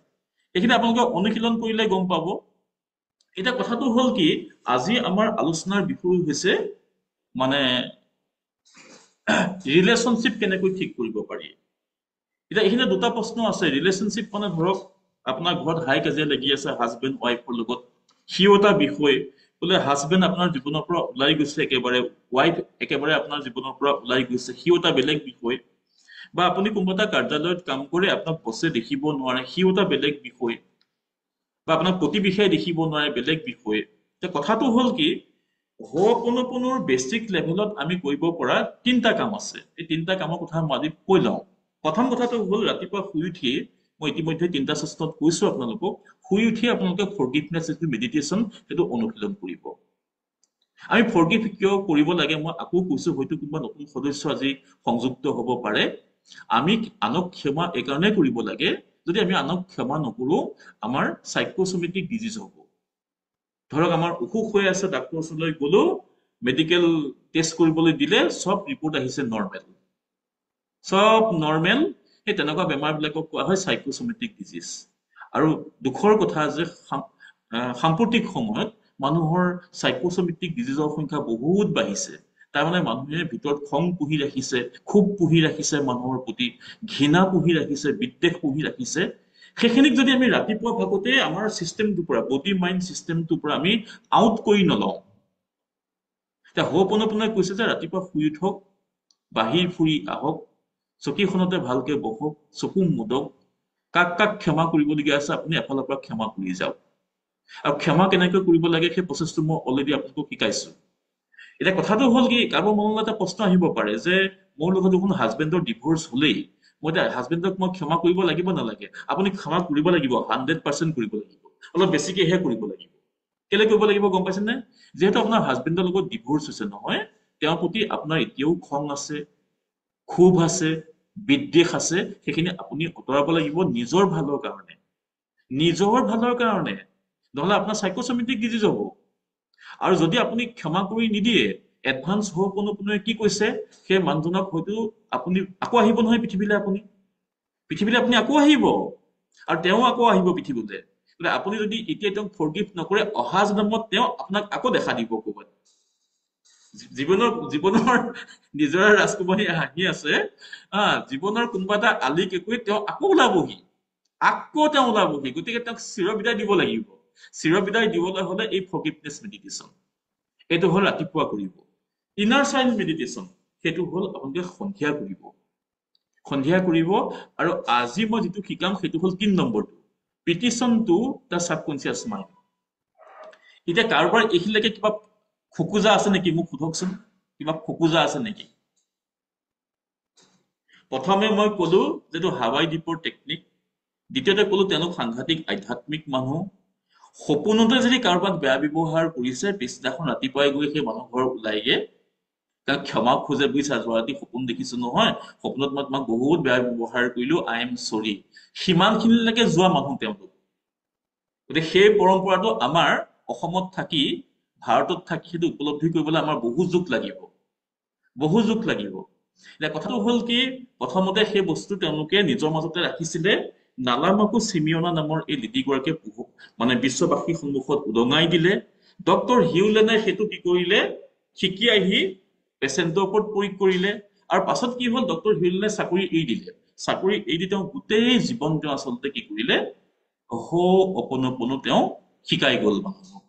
এইখিনি আপোনালোকে অনুশীলন কৰিলে গম পাব এটা কথাটো হ'ল কি আজি আমাৰ আলোচনাৰ বিষয় হৈছে মানে ৰিলেশনশ্বিপ কেনেকৈ ঠিক কৰিব পাৰি এটা এইখিনি দুটা প্ৰশ্ন আছে ৰিলেশনশ্বিপ মানে ধৰক আপোনাৰ ঘৰত হাই কাজিয়া লাগি আছে হাজবেণ্ড ওয়াইফৰ লগত হিওটা বিষয় বলে হাজবেণ্ড আপোনাৰ জীৱনৰ পৰা ওলাই গৈছে একেবাৰে ওয়াইফ একেবাৰে আপোনাৰ জীৱনৰ পৰা ওলাই গৈছে হিওটা বেলেগ বিষয় বা আপুনি কোনোবা কাৰ্যালয়ত কাম কৰে আপোনাক বছে দেখিব নোৱাৰে হিওটা বেলেগ বিষয় বা আপোনাক প্ৰতি বিষয়ে দেখিব নোৱাৰে বেলেগ বিষয় তে কথাটো হ'ল কি হোপনপনৰ বেসিক লেভেলত আমি কৰিব পৰা তিনটা কাম আছে এই তিনটা কামৰ কথা মই আজি কৈ লওঁ প্ৰথম কথাটো হ'ল ৰাতিপুৱা শুই উঠি মই ইতিমধ্যে তিনটা চেষ্টাত কৈছো আপোনালোকক শুই উঠি আপোনালোকে ফৰগিভনেছ যিটো মেডিটেশ্যন সেইটো অনুশীলন কৰিব আমি ফৰগিভ কিয় কৰিব লাগে মই আকৌ কৈছো হয়তো কোনোবা নতুন সদস্য আজি সংযুক্ত হ'ব পাৰে আমি আনক ক্ষমা এই কাৰণে কৰিব লাগে যদি আমি আনক ক্ষমা নকৰো আমাৰ সাইকোসোমেটিক ডিজিজ হ'ব ধৰক আমাৰ অসুখ হৈ আছে ডাক্তৰ ওচৰলৈ গলো মেডিকেল টেষ্ট কৰিবলৈ দিলে সব ৰিপৰ্ট আহিছে নৰ্মেল সব নৰ্মেল এই তেনেকুৱা বেমাৰবিলাকক কোৱা হয় সাইকোসোমেটিক ডিজিজ আৰু দুখৰ কথা যে সাম্প্ৰতিক সময়ত মানুহৰ সাইকোসোমেটিক ডিজিজৰ সংখ্যা বহুত বাঢ়িছে তাৰমানে মানুহে ভিতৰত খং পুহি ৰাখিছে খুব পুহি ৰাখিছে মানুহৰ প্ৰতি ঘৃণা পুহি ৰাখিছে বিদ্বেষ পুহি ৰাখিছে সেইখিনিক যদি আমি ৰাতিপুৱা ভাগতে আমাৰ সিস্টেমটোৰ পৰা বডি মাইন্ড সিস্টেমটোৰ পৰা আমি আউট কৰি নলওঁ তা হোপনপনে কৈছে যে ৰাতিপুৱা শুই উঠক বাহিৰ ফুৰি আহক চকীখনতে ভালকে বহক চকু মুদক কাক কাক ক্ষমা কৰিবলগীয়া আছে আপুনি এফালৰ পৰা ক্ষমা কৰি যাওক আৰু ক্ষমা কেনেকৈ কৰিব লাগে সেই প্ৰচেছটো মই অলৰেডি আপোনালোকক শিকাইছো এটা কথাটো হ'ল কি কাৰোবাৰ মনলৈ এটা প্ৰশ্ন আহিব পাৰে যে মোৰ লগত দেখোন হাজবেণ্ডৰ ডিভোৰ্স হলেই মই হাজবেণ্ডক মই ক্ষমা কৰিব লাগিব নালাগে আপুনি ক্ষমা কৰিব লাগিব 100% কৰিব লাগিব অলপ বেছিকেহে কৰিব লাগিব কেলে কৰিব লাগিব গম পাইছেন নে যেহেতু আপোনাৰ হাজবেণ্ডৰ লগত ডিভোৰ্স হৈছে নহয় তেওঁৰ প্ৰতি আপোনাৰ এতিয়াও খং আছে ক্ষোভ আছে বিদ্বেষ আছে সেইখিনি আপুনি অতৰাব লাগিব নিজৰ ভালৰ কাৰণে নহলে আপোনাৰ সাইকোসোমেটিক ডিজিজ হ'ব আৰু যদি আপুনি ক্ষমা কৰি নিদিয়ে এডভান্স হোপনপনে কি কৈছে সেই মানুহজনক হয়তো আপুনি আকৌ আহিব নহয় পৃথিৱীলৈ আপুনি আকৌ আহিব আৰু তেওঁ আকৌ আহিব পৃথিৱীলৈ গতিকে আপুনি যদি এতিয়া তেওঁক ফৰগিভ নকৰে অহা জন্মত তেওঁ আপোনাক আকৌ দেখা দিব ক'ৰবাত জীৱনৰ নিজৰ ৰাজকুমাৰী হাঁহি আছে জীৱনৰ কোনোবা এটা আলি কেঁকুৰি তেওঁ আকৌ ওলাবহি গতিকে তেওঁক চিৰবিদায় দিব লাগিব চিৰবিদায় দিবলৈ হলে এই ফৰগিভনেছ মেডিটেশ্যন এইটো হ'ল ৰাতিপুৱা কৰিব ইনাৰ চাইল্ড মেডিটেশ্যন সেইটো হ'ল আপোনালোকে সন্ধিয়া কৰিব আৰু আজি মই যিটো শিকাম সেইটো হ'ল 3 নম্বৰটো পিটিশ্যন টু দা সাবকনচিয়াছ মাইণ্ড এতিয়া কাৰোবাৰ এইখিনিলৈকে কিবা খোকোজা আছে নেকি মোক সোধকচোন কিবা খোকোজা আছে নেকি প্ৰথমে মই কলো যেটো হাৱাই দ্বীপৰ টেকনিক দ্বিতীয়তে কলো তেওঁলোক সাংঘাতিক আধ্যাত্মিক মানুহ সপোনতে যদি কাৰোবাক বেয়া ব্যৱহাৰ কৰিছে পিছদিনাখন ৰাতিপুৱাই গৈ সেই মানুহ ঘৰ ওলাইগে তাক ক্ষমা খোজে বুজিছা যোৱা ৰাতি সপোন দেখিছো নহয় সপোনত মই তোমাক বহুত বেয়া ব্যৱহাৰ কৰিলো আই এম সৰি সিমানখিনিলৈকে যোৱা মানুহ তেওঁলোক গতিকে সেই পৰম্পৰাটো আমাৰ অসমত থাকি ভাৰতত থাকি সেইটো উপলব্ধি কৰিবলৈ আমাৰ বহু যুগ লাগিব এতিয়া কথাটো হ'ল কি প্ৰথমতে সেই বস্তু তেওঁলোকে নিজৰ মাজতে ৰাখিছিলে নালামাকো চিমিয়না নামৰ এই লিডিগৰাকীয়ে মানে বিশ্ববাসীৰ সন্মুখত উদঙাই দিলে ডক্টৰ হিউলেনে সেইটো কি কৰিলে শিকি আহি পেচেণ্টৰ ওপৰত প্ৰয়োগ কৰিলে আৰু পাছত কি হ'ল ডক্টৰ হিউলেনে চাকৰি এৰি দিলে চাকৰি এৰি দি তেওঁ গোটেই জীৱন তেওঁ আচলতে কি কৰিলে হোপনপনো তেওঁ শিকাই গ'ল মানুহক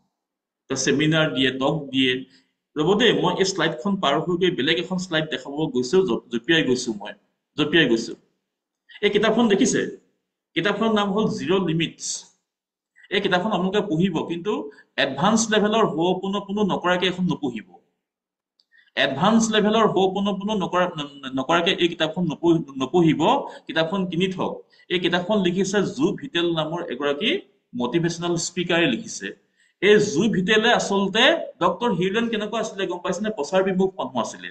সেমিনাৰ দিয়ে টক দিয়ে ৰব দেই মই এই স্লাইডখন পাৰ হৈ গৈ বেলেগ এখন স্লাইড দেখাব গৈছো জপিয়াই গৈছো এই কিতাপখন দেখিছে কিতাপখনৰ নাম হ'ল জিৰ' লিমিটছ এই কিতাপখন আপোনালোকে পঢ়িব কিন্তু এডভান্স লেভেলৰ হোপনপনো নকৰাকে এখন নপঢ়িব এডভান্স লেভেলৰ হোপনপনো নকৰাকে এই কিতাপখন নপঢ়িব কিতাপখন কিনি থওক এই কিতাপখন লিখিছে জু ভিটেল নামৰ এগৰাকী মটিভেশ্যনেল স্পিকাৰে লিখিছে এই জু ভিটেলে আচলতে ডক্টৰ হিউলেন কেনেকুৱা আছিলে গম পাইছেনে প্ৰচাৰ বিমুখ মানুহ আছিলে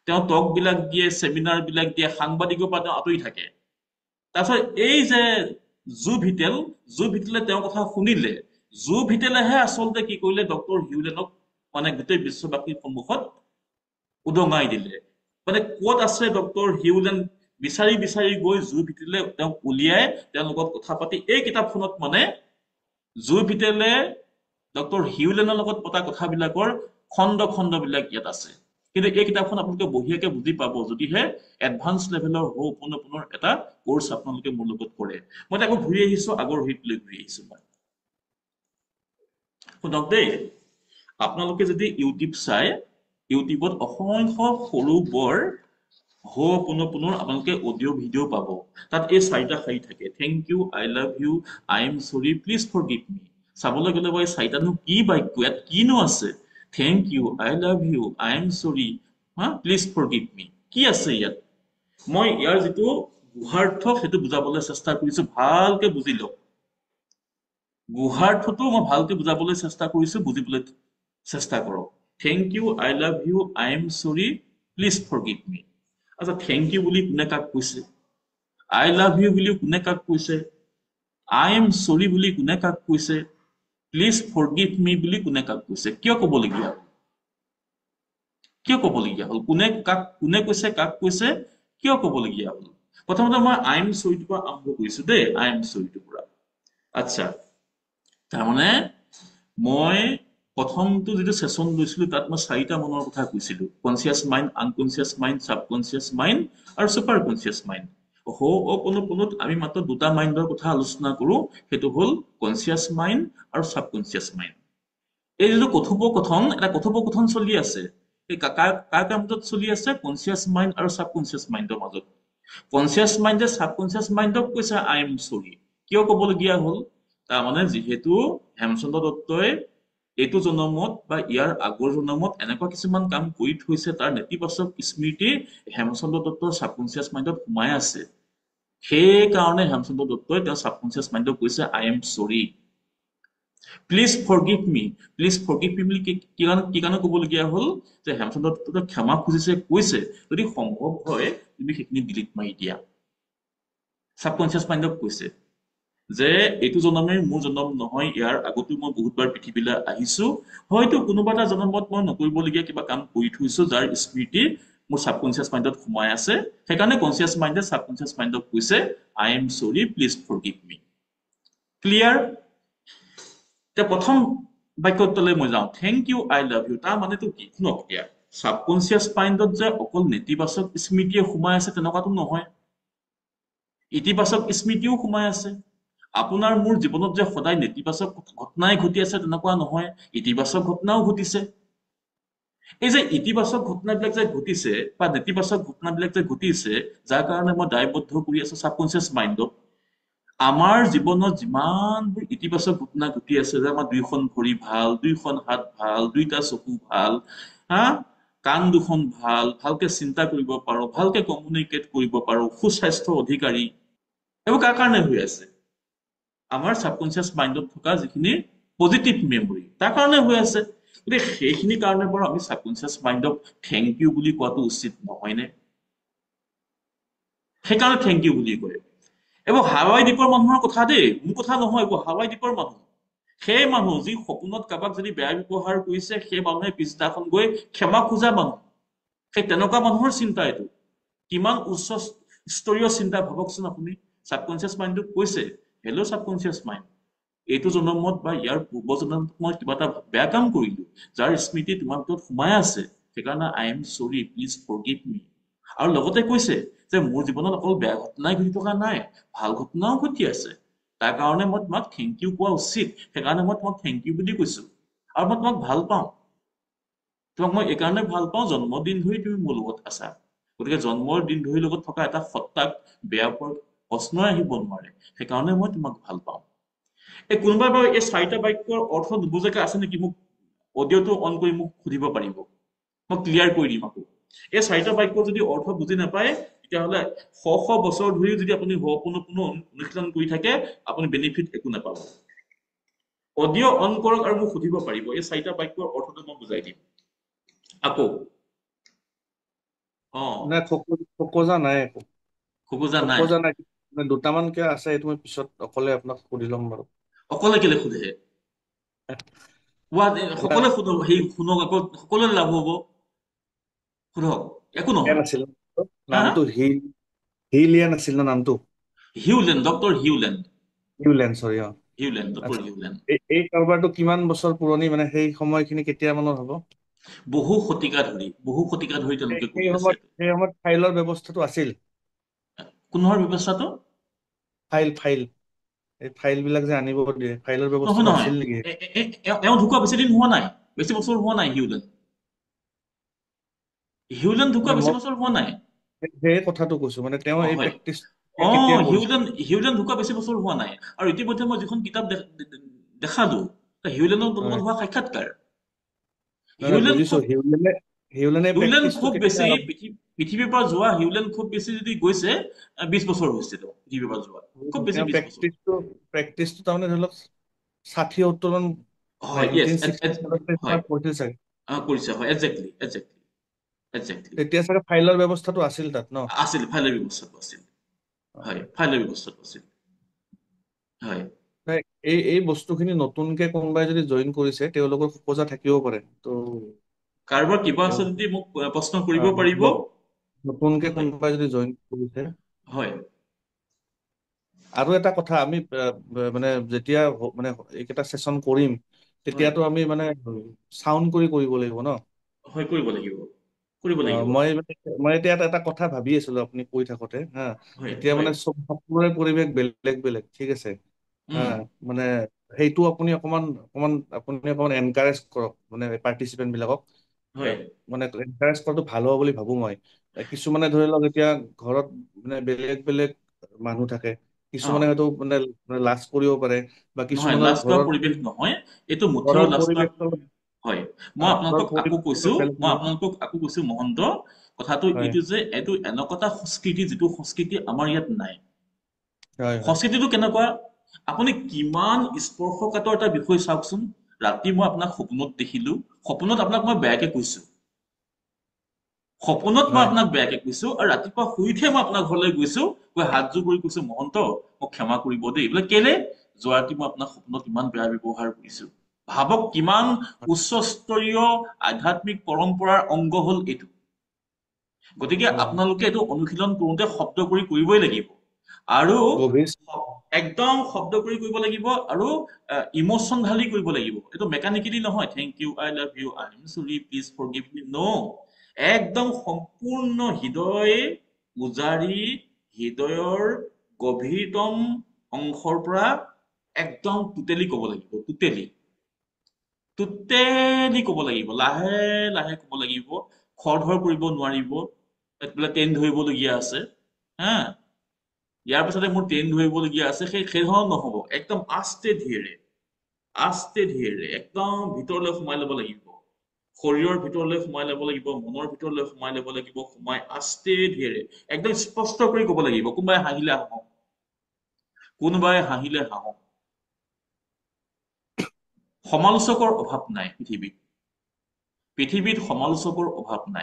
তেওঁ টক বিলাক দিয়ে সেমিনাৰ বিলাক দিয়ে সাংবাদিকৰ পৰা তেওঁ আঁতৰি থাকে তাৰপিছত এই যে জু ভিটেলে তেওঁৰ কথা শুনিলে জু ভিটেলেহে আচলতে কি কৰিলে ডক্টৰ হিউলেনক মানে গোটেই বিশ্ববাসীৰ সন্মুখত উদঙাই দিলে মানে ক'ত আছে ডক্টৰ হিউলেন বিচাৰি গৈ জু ভিটেলে তেওঁক উলিয়াই তেওঁৰ লগত কথা পাতি এই কিতাপখনত মানে জু ভিটেলে ডক্টৰ হিউলেনৰ লগত পতা কথাবিলাকৰ খণ্ড বিলাক ইয়াত আছে কিন্তু এই কিতাপখন আপোনালোকে বঢ়িয়াকে বুজি পাব যদিহে এডভান্স লেভেলৰ হোপনপনৰ এটা কোৰ্স আপোনালোকে মোৰ লগত কৰে মই আকৌ ঘূৰি আহিছো আগৰ হিটলৈ ঘূৰি আহিছো মই শুনক দেই আপোনালোকে যদি ইউটিউব চাই ইউটিউবত অসংখ্য সৰু বৰ হোপনপনৰ আপোনালোকে অডিঅ' ভিডিঅ' পাব তাত এই 4টা শাৰী থাকে thank you I love you I am sorry please forgive me চাবলৈ গ'লে এই 4টানো কি বাক্য ইয়াত কিনো আছে Thank you, I love you, I am sorry, please forgive me. কি আছে ইয়াত? মই ইয়াৰ যিটো গুহাৰ্থ সেইটো বুজাবলৈ চেষ্টা কৰিছো, ভালকে বুজি লওক। গুহাৰ্থটো মই ভালকে বুজাবলৈ চেষ্টা কৰিছো, বুজিবলৈ চেষ্টা কৰক। Thank you, I love you, I am sorry, please forgive me. আচ্ছা, থেংক ইউ বুলি কোনে কাক কৈছে? I love you বুলি কোনে কাক কৈছে? I am sorry বুলি কোনে কাক কৈছে? Please forgive me বুলি কোনে কাক কৈছে? কিয় ক'বলগীয়া হ'ল? কিয় ক'বলগীয়া হ'ল? কোনে কৈছে, কাক কৈছে, কিয় ক'বলগীয়া হ'ল? প্ৰথমতে মই I am sorry টোৰ পৰা আৰম্ভ কৰিছো দেই, I am sorry টোৰ পৰা। আচ্ছা, তাৰমানে মই প্ৰথমটো যিটো সেশন লৈছিলো তাত মই 4টা মনৰ কথা কৈছিলো, conscious mind, unconscious mind, সাবকনচিয়াছ mind আৰু সুপাৰ কনচিয়াছ মাইণ্ড। হোপনত আমি মাত্ৰ 2টা মাইণ্ডৰ কথা আলোচনা কৰো, সেইটো হ'ল কনচিয়াছ মাইণ্ড আৰু সাবকনচিয়াছ মাইণ্ড। এই যিটো কথোপকথন, এটা কথোপকথন চলি আছে, এই কাৰ মাজত চলি আছে? কনচিয়াছ মাইণ্ড আৰু সাবকনচিয়াছ মাইণ্ডৰ মাজত। কনচিয়াছ মাইণ্ডে সাবকনচিয়াছ মাইণ্ডক কৈছে আই এম সৰি। কিয় ক'বলগীয়া হ'ল? তাৰমানে যিহেতু হেমচন্দ্ৰ দত্তই এইটো জন্মত বা ইয়াৰ আগৰ জন্মত এনেকুৱা কিছুমান কাম কৰি থৈছে, তাৰ নেতিবাচক স্মৃতি হেমচন্দ্ৰ দত্তৰ সাবকনচিয়াছ মাইণ্ডত সোমাই আছে। সেইকাৰণে হেমচন্দ্ৰ দত্তই তেওঁৰ সাবকনচিয়াছ মাইণ্ডক কৈছে I am sorry, please forgive me. Please forgive মি বুলি কি কাৰণে ক'বলগীয়া হ'ল? যে হেমচন্দ্ৰ দত্তই ক্ষমা খুজিছে, কৈছে যদি সম্ভৱ হয় তুমি সেইখিনি ডিলিট মাৰি দিয়া। সাবকনচিয়াছ মাইণ্ডক কৈছে যে এইটো জন্মে মোৰ জন্ম নহয়, ইয়াৰ আগতো মই বহুতবাৰ পৃথিৱীলৈ আহিছো, হয়তো কোনোবা এটা জন্মত মই নকৰিবলগীয়া কিবা কাম কৰি থৈছো যাৰ স্মৃতি মোৰ সাবকনচিয়াছ মাইণ্ডত সোমাই আছে। সেইকাৰণে কনচিয়াছ মাইণ্ডে সাবকনচিয়াছ মাইণ্ডক কৈছে I am sorry, please forgive me. Clear? এতিয়া প্ৰথম বাক্যটোলৈ মই যাওঁ, thank you, I love you. তাৰ মানেটো কি? শুনক, এতিয়া সাবকনচিয়াছ মাইণ্ডত যে অকল নেতিবাচক স্মৃতিয়ে সোমাই আছে তেনেকুৱাটো নহয়, ইতিবাচক স্মৃতিও সোমাই আছে। আপোনাৰ মোৰ জীৱনত যে সদায় নেতিবাচক ঘটনাই ঘটি আছে তেনেকুৱা নহয়, ইতিবাচক ঘটনাও ঘটিছে। এই যে ইতিবাচক ঘটনাবিলাক যে ঘটিছে বা নেতিবাচক ঘটনাবিলাক যে ঘটিছে, যাৰ কাৰণে মই দায়বদ্ধ কৰি আছো সাবকনচিয়াছ মাইণ্ডক, আমাৰ জীৱনত যিমানবোৰ ইতিবাচক ঘটনা ঘটি আছে, যে আমাৰ 2খন ভৰি ভাল, 2খন হাত ভাল, 2টা চকু ভাল, কাণ 2খন ভাল, ভালকে চিন্তা কৰিব পাৰো, ভালকে কমিউনিকেট কৰিব পাৰো, সুস্বাস্থ্য অধিকাৰী, এইবোৰ কাৰ কাৰণে হৈ আছে? আমাৰ সাবকনচিয়াছ মাইণ্ডত থকা যিখিনি পজিটিভ মেমৰি, তাৰ কাৰণে হৈ আছে। গতিকে সেইখিনি কাৰণে বাৰু আমি সাবকনচিয়াছ মাইণ্ডক থেংক ইউ বুলি কোৱাটো উচিত নহয়নে? সেইকাৰণে থেংক ইউ বুলি কয়। এইবোৰ হাৱাই দ্বীপৰ মানুহৰ কথা দেই, মোৰ কথা নহয়। এইবোৰ হাৱাই দ্বীপৰ মানুহ, সেই মানুহ যি সপোনত কাৰোবাক যদি বেয়া ব্যৱহাৰ কৰিছে, সেই মানুহে পিছদিনাখন গৈ ক্ষমা খোজা মানুহ, সেই তেনেকুৱা মানুহৰ চিন্তা এইটো। কিমান উচ্চ স্তৰীয় চিন্তা ভাবকচোন আপুনি। সাবকনচিয়াছ মাইণ্ডটোক কৈছে, হেল্ল' সাবকনচিয়াছ মাইণ্ড, এইটো জন্মত বা ইয়াৰ পূৰ্ব জন্মত মই কিবা এটা বেয়া কাম কৰিলো, যাৰ স্মৃতি তোমাৰ ভিতৰত সোমাই আছে, সেইকাৰণে আই এম সৰি, প্লিজ ফৰগিভ মি। আৰু লগতে কৈছে যে মোৰ জীৱনত অকল বেয়া ঘটনাই ঘটি থকা নাই, ভাল ঘটনাও ঘটি আছে, তাৰ কাৰণে মই তোমাক থেংক ইউ কোৱা উচিত, সেইকাৰণে মই তোমাক থেংক ইউ বুলি কৈছো। আৰু মই তোমাক ভাল পাওঁ, তোমাক মই এইকাৰণে ভাল পাওঁ, জন্মদিন ধৰি তুমি মোৰ লগত আছা। গতিকে জন্মৰ দিন ধৰি লগত থকা এটা সত্তাক বেয়া পোৱাৰ প্ৰশ্নই আহিব নোৱাৰে, সেইকাৰণে মই তোমাক ভাল পাওঁ। এই কোনোবাই বাৰু এই 4টা বাক্যৰ অৰ্থ নুবুজাকে আছে নেকি? মোক অডিঅ'টো অন কৰি মোক সুধিব পাৰিব, মই ক্লিয়াৰ কৰি দিম আকৌ। এই 4টা বাক্য যদি অৰ্থ বুজি নাপায়, তেতিয়াহ'লে শ বছৰ ধৰি যদি আপুনি হোপোনোপোনো অনুশীলন কৰি থাকে, আপুনি বেনিফিট একো নাপাব। অডিঅ' অন কৰক আৰু মোক সুধিব পাৰিব, এই 4টা বাক্যৰ অৰ্থটো মই বুজাই দিম আকৌ। নাই, খোকোজা নাই একো। খোকোজা নাই? খোকোজা নাই, 2টামান কিয় আছে, এইটো মই পিছত অকলে আপোনাক সুধি ল'ম বাৰু। অকলে কেলে সোধে? সকলোৱে শুনক আকৌ, সকলোৰে লাভ হব, সোধক, একো নহয়। আছিল হা? নামটো হিলিয়ান আছিল ন নামটো? হিউলেণ্ড, ডক্টৰ হিউলেণ্ড। হিউলেন, চৰি। হিউলেণ্ড, ডক্টৰ আচ্ছা, হিউলেণ্ড। এই কাৰবাৰটো কিমান বছৰ পুৰণি, মানে সেই সময়খিনি কেতিয়া মানৰ হ'ব? বহু শতিকা ধৰি তেওঁলোকে কৰি আছে। সেই সময়ত ফাইলৰ ব্যৱস্থাটো আছিল? কোনোহৰ ব্যৱস্থাটো? ফাইল এই ফাইল বিলাক যে আনিব দিয়ে, ফাইলৰ নহয় ব্যৱস্থাটো নহয়, আছিল নেকি? এওঁ ঢুকুৱা বেছি দিন হোৱা নাই, বেছি বছৰ হোৱা নাই। হিউলেণ্ড ঢুকুৱা মানে বেছি মই বছৰ হোৱা নাই। সেই কথাটো কৈছো, মানে তেওঁ এই হয়, প্ৰেক্টিচ কেতিয়া কৰিছিল? হিউলেণ্ড ঢুকুৱা বেছি বছৰ হোৱা নাই। আৰু ইতিমধ্যে মই যিখন কিতাপ দেখালো, হিউলেণ্ডৰ লগত হয়, হোৱা সাক্ষাৎকাৰ, নহয় নহয়, হিউলেন বুজিছো খুব হিউলেনে হিউলেন প্ৰেক্টিচটো খুব কেতিয়া বেছি আৰম্ভ পৃথিৱীৰ পৰা যোৱা হিউলেন খুব বেছি যদি গৈছে 20 বছৰ হৈছে তেওঁ পৃথিৱীৰ পৰা যোৱা খুব কৰিছে? বেছি তেওঁ 20 বছৰ প্ৰেক্টিচটো তাৰমানে ধৰি লওক 60-70 মান হয় য়েছ 1960 হয় মানত কৰিছিল চাগে। কৰিছে হয় একজেক্টলি তেতিয়া চাগে ফাইলৰ ব্যৱস্থাটো আছিল তাত ন? আছিল ফাইলৰ ব্যৱস্থাটো আছিল হয় ফাইলৰ ব্যৱস্থাটো আছিল হয় নাই, এই বস্তুখিনি নতুনকে কোনোবাই যদি জইন কৰিছে তেওঁলোকৰ খোকোজা থাকিব পাৰে তো কাৰোবাৰ কিবা তেওঁ আছে যদি মোক প্ৰশ্ন কৰিব আহ, পাৰিব ন- নতুনকে হয় কোনোবাই যদি জইন কৰিছে। হয় আৰু এটা কথা আমি মানে যেতিয়া মানে এইকেইটা সেশন কৰিম হয় তেতিয়াতো আমি মানে চাউণ্ড কৰি কৰিব লাগিব ন? হয় কৰিব অ, লাগিব মই এতিয়া এটা কথা ভাবি আছিলো আপুনি কৈ থাকোতে হা। হয় এতিয়া হয় মানে সকলোৰে পৰিৱেশ বেলেগ বেলেগ ঠিক আছে হা। উম মানে সেইটো আপুনি অকমান এনকাৰেজ কৰক মানে পাৰ্টিচিপেণ্ট বিলাকক। হয় মানে এনকাৰেজ কৰাটো ভাল হ'ব বুলি ভাবো মই। কিছুমানে ধৰি লওক এতিয়া ঘৰত মানে বেলেগ বেলেগ মানুহ থাকে। অ কিছুমানে হয়তো মানে লাজ কৰিব পাৰে বা নহয় কিছুমানৰ লাজ পোৱা ঘৰৰ পৰিৱেশ নহয় এইটো মুঠেও ঘৰৰ লাজ পোৱা পৰিৱেশটো হয় মই ঘৰৰ আপোনালোকক আকৌ পৰিৱেশটো কৈছো বেলেগ বেলেগ। মহন্ত কথাটো হয় এইটো যে এইটো এনেকুৱা এটা সংস্কৃতি যিটো সংস্কৃতি আমাৰ ইয়াত নাই হয় হয় সংস্কৃতিটো কেনেকুৱা আপুনি কিমান স্পৰ্শকাতৰ এটা বিষয় চাওকচোন ৰাতি মই আপোনাক সপোনত দেখিলো সপোনত আপোনাক মই বেয়াকে কৈছো সপোনত মই হয় আপোনাক বেয়াকে কৈছো আৰু ৰাতিপুৱা শুই উঠিয়ে মই আপোনাৰ ঘৰলৈ গৈছো গৈ হাতযোৰ কৰি কৈছো মহন্ত মোক ক্ষমা কৰিব দেই বোলে কেলে যোৱা ৰাতি মই আপোনাক সপোনত ইমান বেয়া ব্যৱহাৰ কৰিছো ভাবক কিমান উচ্চস্তৰীয় আধ্যাত্মিক পৰম্পৰাৰ অংগ হল এইটো গতিকে হয় হয়। আপোনালোকে এইটো অনুশীলন কৰোঁতে শব্দ কৰি কৰিবই লাগিব আৰু গভীৰ একদম শব্দ কৰি কৰিব লাগিব আৰু ইমোচন ঢালি কৰিব লাগিব এইটো মেকানিকেলি নহয় thank you I love you I am sorry please forgive me no একদম সম্পূৰ্ণ হৃদয় উজাৰি হৃদয়ৰ গভীৰতম অংশৰ পৰা একদম টুটেলি ক'ব লাগিব টুটেলি ক'ব লাগিব লাহে লাহে ক'ব লাগিব খৰধৰ কৰিব নোৱাৰিব বোলে ট্ৰেইন ধৰিবলগীয়া আছে হা ইয়াৰ পিছতে মোৰ ট্ৰেইন ধৰিবলগীয়া আছে সেই ধৰণৰ নহ'ব একদম আস্তে ধীৰে একদম ভিতৰলৈ সোমাই ল'ব লাগিব শৰীৰৰ ভিতৰলৈ সোমাই ল'ব লাগিব মনৰ ভিতৰলৈ সোমাই ল'ব লাগিব সোমাই আস্তে ধীৰে একদম স্পষ্ট কৰি ক'ব লাগিব কোনোবাই হাঁহিলে হাঁহক সমালোচকৰ অভাৱ নাই পৃথিৱীত সমালোচকৰ অভাৱ নাই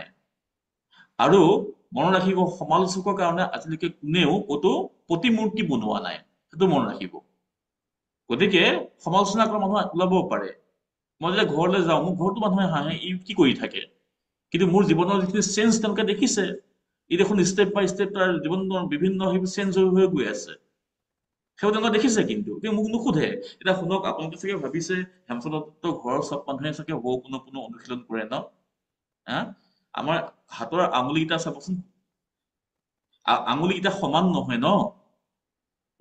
আৰু মনত ৰাখিব সমালোচকৰ কাৰণে আজিলৈকে কোনেও ক'তো প্ৰতিমূৰ্তি বনোৱা নাই সেইটো মনত ৰাখিব গতিকে সমালোচনা কৰা মানুহ ওলাব পাৰে মই যেতিয়া ঘৰলৈ যাওঁ মোৰ ঘৰতো মানুহে হাঁহে ই কি কৰি থাকে কিন্তু মোৰ জীৱনৰ যিখিনি চেঞ্জ তেওঁলোকে দেখিছে ই দেখোন ষ্টেপ বাই ষ্টেপ তাৰ জীৱনৰ বিভিন্ন সেইবোৰ চেঞ্জ হৈ গৈ আছে সেই তেওঁলোকে দেখিছে কিন্তু মোক নুসুধে এতিয়া শুনক আপোনালোকে চাগে ভাবিছে হেমচন্দ্ৰ ঘৰৰ চব মানুহে চাগে কোনো অনুশীলন কৰে ন হা আমাৰ হাতৰ আঙুলিকেইটা চাবচোন আঙুলিকেইটা সমান নহয় ন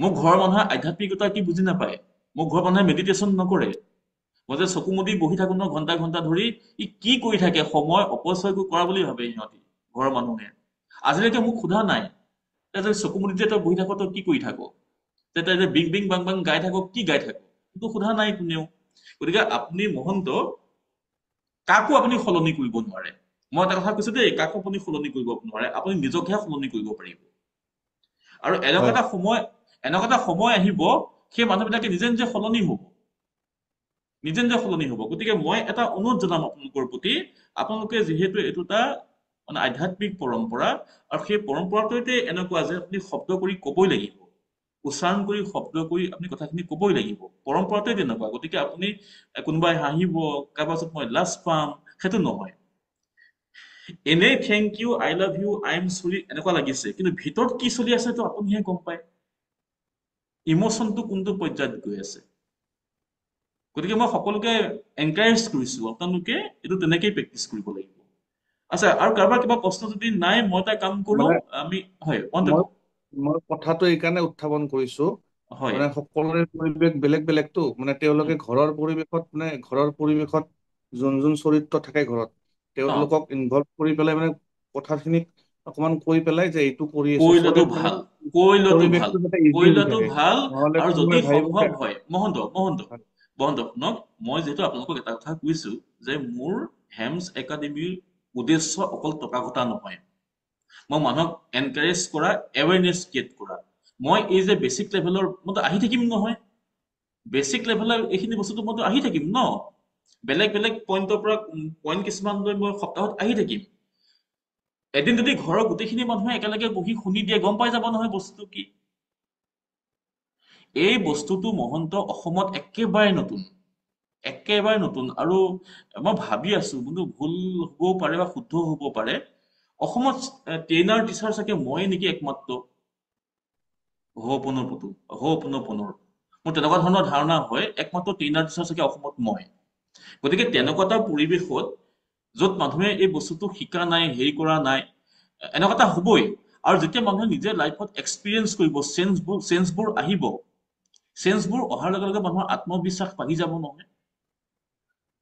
মোৰ ঘৰৰ মানুহে আধ্যাত্মিকতা কি বুজি নাপায় মোৰ ঘৰৰ মানুহে মেডিটেশ্যন নকৰে মই যে চকু মুদি বহি থাকো ন ঘন্টা ঘন্টা ধৰি ই কি কৰি থাকে সময় অপচয় কৰা বুলি ভাবে সিহঁতি ঘৰৰ মানুহে আজিলৈকে মোক সোধা নাই যে চকু মুদি যে তই বহি থাক তই কি কৰি থাক তই যে বিং বিং বাং বাং গাই থাক কি গাই থাক কিন্তু সোধা নাই কোনেও গতিকে আপুনি মহন্ত কাকো আপুনি সলনি কৰিব নোৱাৰে মই এটা কথা কৈছো দেই কাকো আপুনি সলনি কৰিব নোৱাৰে আপুনি নিজকহে সলনি কৰিব পাৰিব আৰু হয় এনেকুৱা এটা সময় আহিব সেই মানুহবিলাকে নিজে নিজে সলনি হব গতিকে মই এটা অনুৰোধ জনাম আপোনালোকৰ প্ৰতি আপোনালোকে যিহেতু এইটো এটা মানে আধ্যাত্মিক পৰম্পৰা আৰু সেই পৰম্পৰাটোতে এনেকুৱা যে আপুনি শব্দ কৰি কবই লাগিব উচ্চাৰণ কৰি শব্দ কৰি আপুনি কথাখিনি কবই লাগিব পৰম্পৰাটোৱে তেনেকুৱা গতিকে আপুনি কোনোবাই হাঁহিব কাৰোবাৰ ওচৰত মই লাজ পাম সেইটো নহয় এনেই thank you I love you I am sorry এনেকুৱা লাগিছে কিন্তু ভিতৰত কি চলি আছে তো আপুনিহে গম পায় ইমোচনটো কোনটো পৰ্যায়ত গৈ আছে গতিকে মই সকলোকে এনকাৰেজ কৰিছো আপোনালোকে এইটো তেনেকেই প্ৰেক্টিচ কৰিব লাগিব আচ্ছা আৰু কাৰোবাৰ কিবা প্ৰশ্ন যদি নাই মই এটা কাম কৰো মানে আমি হয় অন্ত মই কওক মই কথাটো এইকাৰণে উত্থাপন কৰিছো হয় মানে সকলোৰে পৰিৱেশ বেলেগ বেলেগতো মানে তেওঁলোকে ঘৰৰ পৰিৱেশত যোন যোন চৰিত্ৰ থাকে ঘৰত অ তেওঁলোকক ইনভলভ কৰি পেলাই মানে কথাখিনিক অকমান কৈ পেলাই যে এইটো কৰি আছো কৈ লোৱাটো চবেই মানে ভাল কৈ লোৱাটো ভাল পৰিৱেশটো যাতে ইজি কৈ হৈ লোৱাটো থাকে ভাল নহলে আৰু কোনোবাই যদি ভাবিব সম্ভৱ যে হয় মহন্ত শুনক মই যিহেতু আপোনালোকক এটা কথা কৈছো যে মোৰ হেমছ একাডেমীৰ উদ্দেশ্য অকল টকা ঘটা নহয় মই মানুহক এনকাৰেজ কৰা এৱেৰনেছ ক্ৰিয়েট কৰা মই এই যে বেসিক লেভেলৰ মতে আহি থাকিম নহয় বেসিক লেভেলৰ এইখিনি বস্তুটো মতে আহি থাকিম ন বেলেগ বেলেগ পইণ্টৰ পৰা পইণ্ট কিছুমান লৈ মই সপ্তাহত আহি থাকিম এদিন যদি ঘৰৰ গোটেইখিনি মানুহে একেলগে বহি শুনি দিয়ে গম পাই যাব নহয় বস্তুটো কি এই বস্তুটো মহন্ত অসমত একেবাৰে নতুন আৰু মই ভাবি আছো কিন্তু ভুল হ'বও পাৰে বা শুদ্ধ হ'ব পাৰে অসমত ট্ৰেইনাৰ টিচাৰ চাগে মই নেকি একমাত্ৰ পুনৰ মোৰ তেনেকুৱা ধৰণৰ ধাৰণা হয় একমাত্ৰ ট্ৰেইনাৰ টিচাৰ চাগে অসমত মই গতিকে তেনেকুৱা এটা পৰিৱেশত য'ত মানুহে এই বস্তুটো শিকা নাই হেৰি কৰা নাই এনেকুৱা এটা হ'বই আৰু যেতিয়া মানুহে নিজে লাইফত এক্সপিৰিয়েঞ্চ কৰিব চেঞ্জবোৰ আহিব চেঞ্জবোৰ অহাৰ লগে লগে মানুহৰ আত্মবিশ্বাস বাঢ়ি যাব নহয়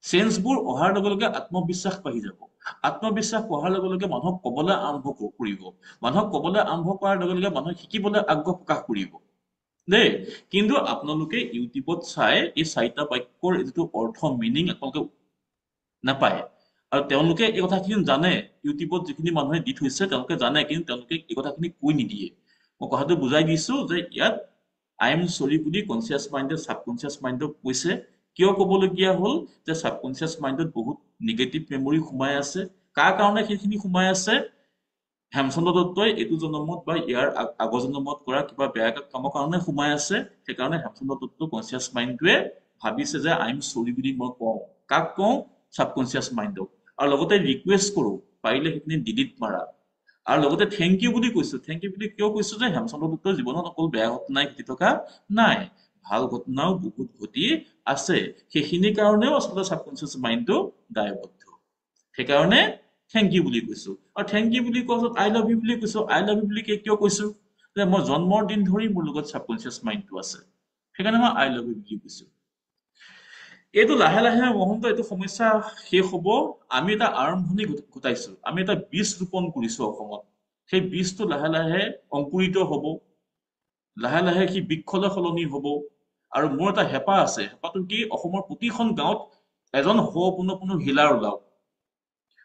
চেঞ্জবোৰ অহাৰ লগে লগে আত্মবিশ্বাস বাঢ়ি যাব আত্মবিশ্বাস বঢ়াৰ লগে লগে মানুহক ক'বলৈ আৰম্ভ কৰিব মানুহক ক'বলৈ আৰম্ভ কৰাৰ লগে লগে মানুহে শিকিবলৈ আগ্ৰহ প্ৰকাশ কৰিব দেই কিন্তু আপোনালোকে ইউটিউবত চাই এই চাৰিটা বাক্যৰ যিটো অৰ্থ মিনিং আপোনালোকে নাপায় আৰু তেওঁলোকে এই কথাখিনি জানে ইউটিউবত যিখিনি মানুহে দি থৈছে তেওঁলোকে জানে কিন্তু তেওঁলোকে এই কথাখিনি কৈ নিদিয়ে মই কথাটো বুজাই দিছো যে ইয়াত আই এম সৰি বুলি কনচিয়াছ মাইণ্ডে সাবকনচিয়াছ মাইণ্ডক কৈছে কিয় ক'বলগীয়া হ'ল যে সাবকনচিয়াছ মাইণ্ডত বহুত নিগেটিভ মেমৰি সোমাই আছে কাৰ কাৰণে সেইখিনি সোমাই আছে হেমচন্দ্ৰ দত্তই এইটো জন্মত বা ইয়াৰ আগৰ জন্মত কৰা কিবা বেয়া কামৰ কাৰণে সোমাই আছে সেইকাৰণে হেমচন্দ্ৰ দত্ত কনচিয়াছ মাইণ্ডটোৱে ভাবিছে যে আই এম সৰি বুলি মই কওঁ কাক কওঁ সাবকনচিয়াছ মাইণ্ডক আৰু লগতে ৰিকুৱেষ্ট কৰো পাৰিলে সেইখিনি ডিলিট মাৰা আৰু লগতে থেংক ইউ বুলি কৈছো থেংক ইউ বুলি কিয় কৈছো যে হেমচন্দ্ৰ দত্তৰ জীৱনত অকল বেয়া ঘটনাই ঘটি থকা নাই ভাল ঘটনাও বহুত ঘটি আছে সেইখিনি কাৰণেও আচলতে সাবকনচিয়াছ মাইণ্ডটো দায়বদ্ধ সেইকাৰণে থেংক ইউ বুলি কৈছো আৰু থেংক ইউ বুলি কৈছো আই লাভ ইউ বুলি কৈছো আই লাভ ইউ বুলি কিয় কৈছো যে মই জন্মৰ দিন ধৰি মোৰ লগত সাবকনচিয়াছ মাইণ্ডটো আছে সেইকাৰণে মই আই লাভ ইউ বুলি কৈছো এইটো লাহে লাহে মহন্ত এইটো সমস্যা শেষ হ'ব আমি এটা আৰম্ভণি ঘটাইছো আমি এটা বীজ ৰোপণ কৰিছো অসমত সেই বীজটো লাহে লাহে অংকুৰিত হ'ব লাহে লাহে সি বৃক্ষলৈ সলনি হ'ব আৰু মোৰ এটা হেঁপাহ আছে হেঁপাহটো কি অসমৰ প্ৰতিখন গাঁৱত এজন সম্পূৰ্ণ হিলাৰ ওলাওক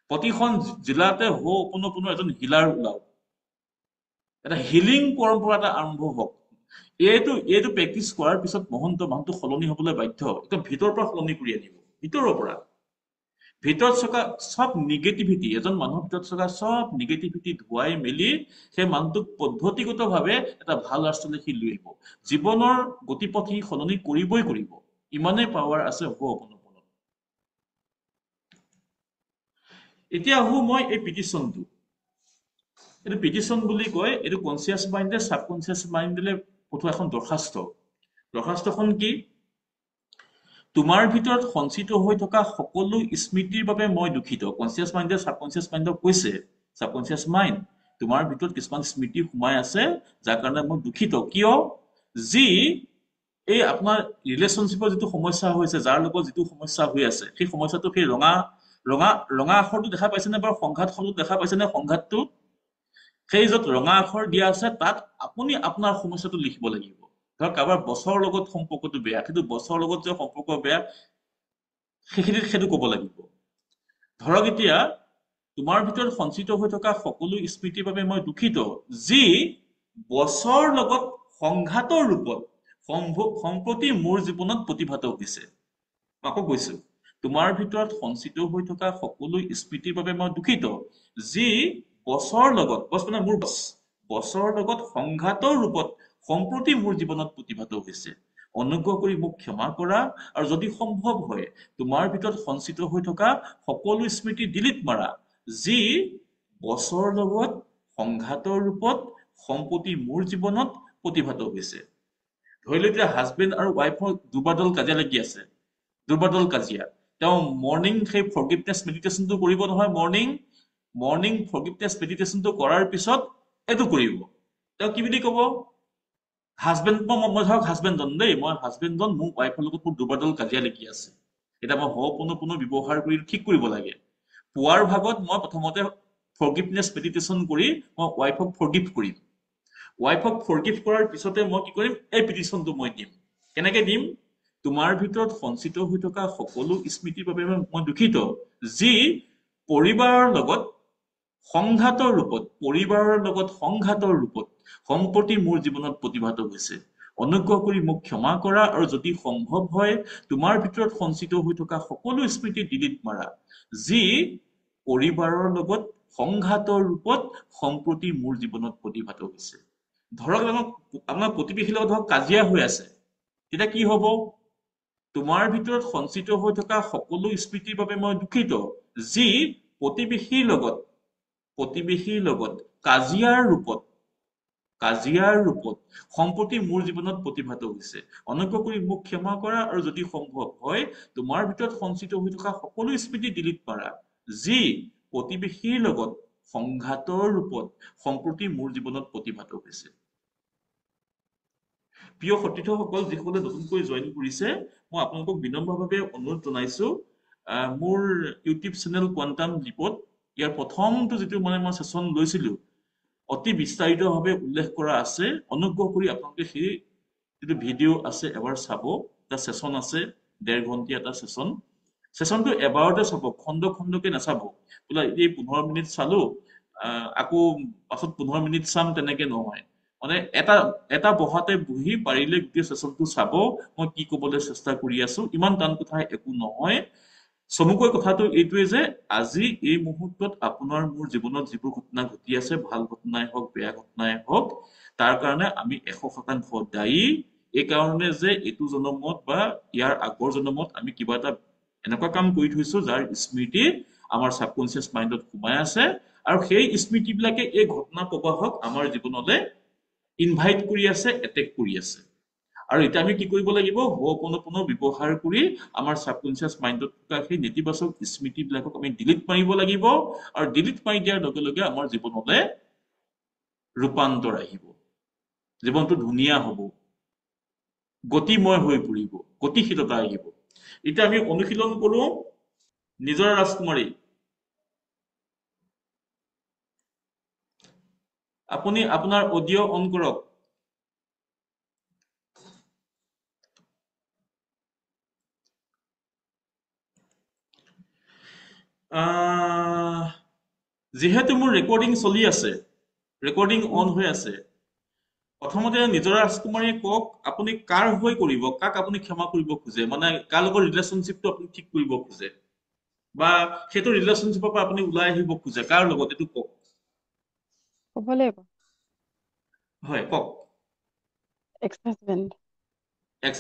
প্ৰতিখন জিলাতে সম্পূৰ্ণ এজন হিলাৰ ওলাওক এটা হিলিং পৰম্পৰা এটা আৰম্ভ হওক এইটো প্ৰেক্টিচ কৰাৰ পিছত মানুহটো সলনি হ'বলৈ বাধ্য একদম ভিতৰৰ পৰা সলনি কৰি আনিব ভিতৰৰ পৰা ভিতৰত থকা সব নিগেটিভিটি এজন মানুহৰ ভিতৰত থকা সব নিগেটিভিটি ধুৱাই মেলি সেই মানুহটোক পদ্ধতিগতভাৱে এটা ভাল ৰাস্তালৈ সি লৈ আহিব জীৱনৰ গতিপথ সি সলনি কৰিবই কৰিব ইমানেই পাৱাৰ আছে হোপন'পনত এতিয়া আহো মই এই পিটিশ্যনটো এইটো পিটিশ্যন বুলি কয় এইটো কনচিয়াছ মাইণ্ডে সাবকনচিয়াছ মাইণ্ডলে পঠোৱা এখন দৰখাস্তখন কি তোমাৰ ভিতৰত সঞ্চিত হৈ থকা সকলো স্মৃতিৰ বাবে মই দুখিত কনচিয়াছ মাইণ্ডে সাবকনচিয়াছ মাইণ্ডক কৈছে সাবকনচিয়াছ মাইণ্ড তোমাৰ ভিতৰত কিছুমান স্মৃতি সোমাই আছে যাৰ কাৰণে মই দুখিত কিয় যি এই আপোনাৰ ৰিলেশ্যনশ্বিপৰ যিটো সমস্যা হৈছে যাৰ লগত যিটো সমস্যা হৈ আছে সেই সমস্যাটো সেই ৰঙা আখৰটো দেখা পাইছে নে বাৰু সংঘাত শব্দটো দেখা পাইছে নে সংঘাতটো সেই য'ত ৰঙা আখৰ দিয়া আছে তাত আপুনি আপোনাৰ সমস্যাটো লিখিব লাগিব ধৰক কাৰোবাৰ বছৰৰ লগত সম্পৰ্কটো বেয়া কিন্তু বছৰৰ লগত যে সম্পৰ্ক বেয়া সেইখিনিত সেইটো ক'ব লাগিব ধৰক এতিয়া তোমাৰ ভিতৰত সঞ্চিত হৈ থকা সকলো স্মৃতিৰ বাবে মই দুখিত যি বছৰ লগত সংঘাতৰ ৰূপত সম্প্ৰতি মোৰ জীৱনত প্ৰতিভাত হৈছে আকৌ কৈছো তোমাৰ ভিতৰত সঞ্চিত হৈ থকা সকলো স্মৃতিৰ বাবে মই দুখিত যি বছৰ লগত মানে মোৰ বছৰৰ লগত সংঘাতৰ ৰূপত সম্প্ৰতি মোৰ জীৱনত প্ৰতিভাত হৈছে অনুগ্ৰহ কৰি মোক ক্ষমা কৰা আৰু যদি সম্ভৱ হয় তোমাৰ ভিতৰত সঞ্চিত হৈ থকা সকলো স্মৃতি ডিলিট মাৰা যি বছৰ লগত সংঘাতৰ ৰূপত সম্প্ৰতি মোৰ জীৱনত প্ৰতিভাত হৈছে ধৰি লওক এতিয়া হাজবেণ্ড আৰু ৱাইফৰ দুবাদল কাজিয়া লাগি আছে দুবাদল কাজিয়া তেওঁ মৰ্ণিং সেই ফৰগিভনেছ মেডিটেশ্যনটো কৰিব নহয় মৰ্ণিং ফৰগিভনেছ মেডিটেশ্যনটো কৰাৰ পিছত এইটো কৰিব তেওঁ কি বুলি ক'ব হাজবেণ্ড মই ধৰক হাজবেণ্ডজন দেই মই হাজবেণ্ডজন মোৰ ৱাইফৰ লগত মোৰ দুবাদল কাজিয়া লাগি আছে এতিয়া মই সম্পূৰ্ণ ব্যৱহাৰ কৰি ঠিক কৰিব লাগে পুৱাৰ ভাগত মই প্ৰথমতে ফৰগিভনেছ মেডিটেশ্যন কৰি মই ৱাইফক ফৰগিভ কৰিম ৱাইফক ফৰগিভ কৰাৰ পিছতে মই কি কৰিম এই পিটিশ্যনটো মই দিম কেনেকে দিম তোমাৰ ভিতৰত সঞ্চিত হৈ থকা সকলো স্মৃতিৰ বাবে মই দুখিত যি পৰিবাৰৰ লগত সংঘাতৰ ৰূপত সম্প্ৰতি মোৰ জীৱনত প্ৰতিভাত হৈছে অনুগ্ৰহ কৰি মোক ক্ষমা কৰা আৰু যদি সম্ভৱ হয় তোমাৰ ভিতৰত সঞ্চিত হৈ থকা সকলো স্মৃতি ডিলিট মাৰা যি পৰিবাৰৰ লগত সংঘাতৰ ৰূপত সম্প্ৰতি মোৰ জীৱনত প্ৰতিভাত হৈছে ধৰক আপোনাৰ প্ৰতিবেশীৰ লগত ধৰক কাজিয়া হৈ আছে তেতিয়া কি হ'ব তোমাৰ ভিতৰত সঞ্চিত হৈ থকা সকলো স্মৃতিৰ বাবে মই দুখিত যি প্ৰতিবেশীৰ লগত কাজিয়াৰ ৰূপত সম্প্ৰতি মোৰ জীৱনত প্ৰতিভাত হৈছে অনুগ্ৰহ কৰি মোক ক্ষমা কৰা আৰু যদি সম্ভৱ হয় তোমাৰ ভিতৰত সঞ্চিত হৈ থকা সকলো স্মৃতি ডিলিট মাৰা যি প্ৰতিবেশীৰ লগত সংঘাতৰ ৰূপত সম্প্ৰতি মোৰ জীৱনত প্ৰতিভাত হৈছে প্ৰিয় সতীৰ্থসকল যিসকলে নতুনকৈ জইন কৰিছে মই আপোনালোকক বিনম্ৰভাৱে অনুৰোধ জনাইছো মোৰ ইউটিউব চেনেল কোৱান্টাম লিপত ইয়াৰ প্ৰথমটো যিটো মই সেশন লৈছিলো অতি বিস্তাৰিতভাৱে উল্লেখ কৰা আছে অনুগ্ৰহ কৰি আপোনালোকে সেই যিটো ভিডিঅ' আছে এবাৰ চাব এটা সেশন আছে 1.5 ঘণ্টা এটা সেশনটো এবাৰতে চাব খণ্ডকে নাচাব বোলে এই 15 মিনিট চালো আকৌ পাছত 15 মিনিট চাম তেনেকে নহয় মানে এটা বহাতে বহি পাৰিলে গোটেই সেশনটো চাব মই কি ক'বলৈ চেষ্টা কৰি আছো ইমান টান কথা একো নহয় চমুকৈ কথাটো এইটোৱে যে আজি এই মুহূৰ্তত আপোনাৰ মোৰ জীৱনত যিবোৰ ঘটনা ঘটি আছে ভাল ঘটনাই হওক বেয়া ঘটনাই হওক তাৰ কাৰণে আমি 100% দায়ী এই কাৰণে যে এইটো জনমত বা ইয়াৰ আগৰ জনমত আমি কিবা এটা এনেকুৱা কাম কৰি থৈছো যাৰ স্মৃতি আমাৰ সাবকনসিয়াস মাইণ্ডত সোমাই আছে আৰু সেই স্মৃতিবিলাকে এই ঘটনা প্ৰবাহক আমাৰ জীৱনলৈ ইনভাইট কৰি আছে এটেক কৰি আছে আৰু এটা আমি কি কৰিব লাগিব হোপনপনৰ ব্যৱহাৰ কৰি আমাৰ সাবকনসিয়াস মাইণ্ডত থকা সেই নেতিবাচক স্মৃতিবিলাকক আমি ডিলিট মাৰিব লাগিব আৰু ডিলিট মাৰি দিয়াৰ লগে লগে আমাৰ জীৱনলৈ ৰূপান্তৰ আহিব জীৱনটো ধুনীয়া হ'ব গতিময় হৈ পৰিব গতিশীলতা আহিব এটা আমি অনুশীলন কৰো নিজৰ ৰাজকুমাৰী আপুনি আপোনাৰ অডিও অন কৰক যেহেতু মোৰ ৰেকৰ্ডিং চলি আছে ৰেকৰ্ডিং অন হৈ আছে প্ৰথমতে নিজৰ ৰাজকুমাৰী কক আপুনি কাৰ হৈ কৰিব কাক আপুনি ক্ষমা কৰিব খোজে মানে কাৰ লগত ৰিলেশনশিপটো আপুনি ঠিক কৰিব খোজে বা সেইটো ৰিলেশনশিপৰ পৰা আপুনি ওলাই আহিব খোজে কাৰ লগত এটো কক ক'ব লাগিব হয় কক এক্স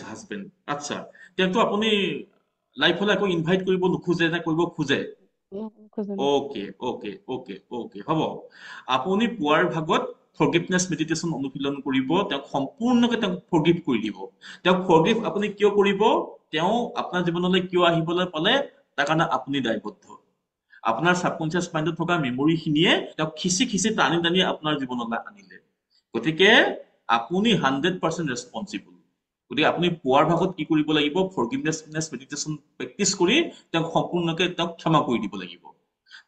হাজবেণ্ড আচ্ছা তেন্তে আপুনি লাইফলৈ আকৌ ইনভাইট কৰিব নোখোজে নে কৰিব খোজে ওকে হ'ব আপুনি পুৱাৰ ভাগত ফৰগিভনেছ মেডিটেশ্যন অনুশীলন কৰিব তেওঁক সম্পূৰ্ণকৈ তেওঁক ফৰগিভ কৰি দিব তেওঁক ফৰগিভ আপুনি কিয় কৰিব তেওঁ আপোনাৰ জীৱনলৈ কিয় আহিবলৈ পালে তাৰ কাৰণে আপুনি দায়বদ্ধ আপোনাৰ সাবকনসিয়াস মাইণ্ডত থকা মেমৰিখিনিয়ে তেওঁক খিচি টানি আপোনাৰ জীৱনলৈ আনিলে গতিকে আপুনি 100% ৰেসপন্সিবল গতিকে আপুনি পুৱাৰ ভাগত কি কৰিব লাগিব ফৰগিভনেছ মেডিটেশ্যন প্ৰেক্টিছ কৰি তেওঁক সম্পূৰ্ণকৈ তেওঁক ক্ষমা কৰি দিব লাগিব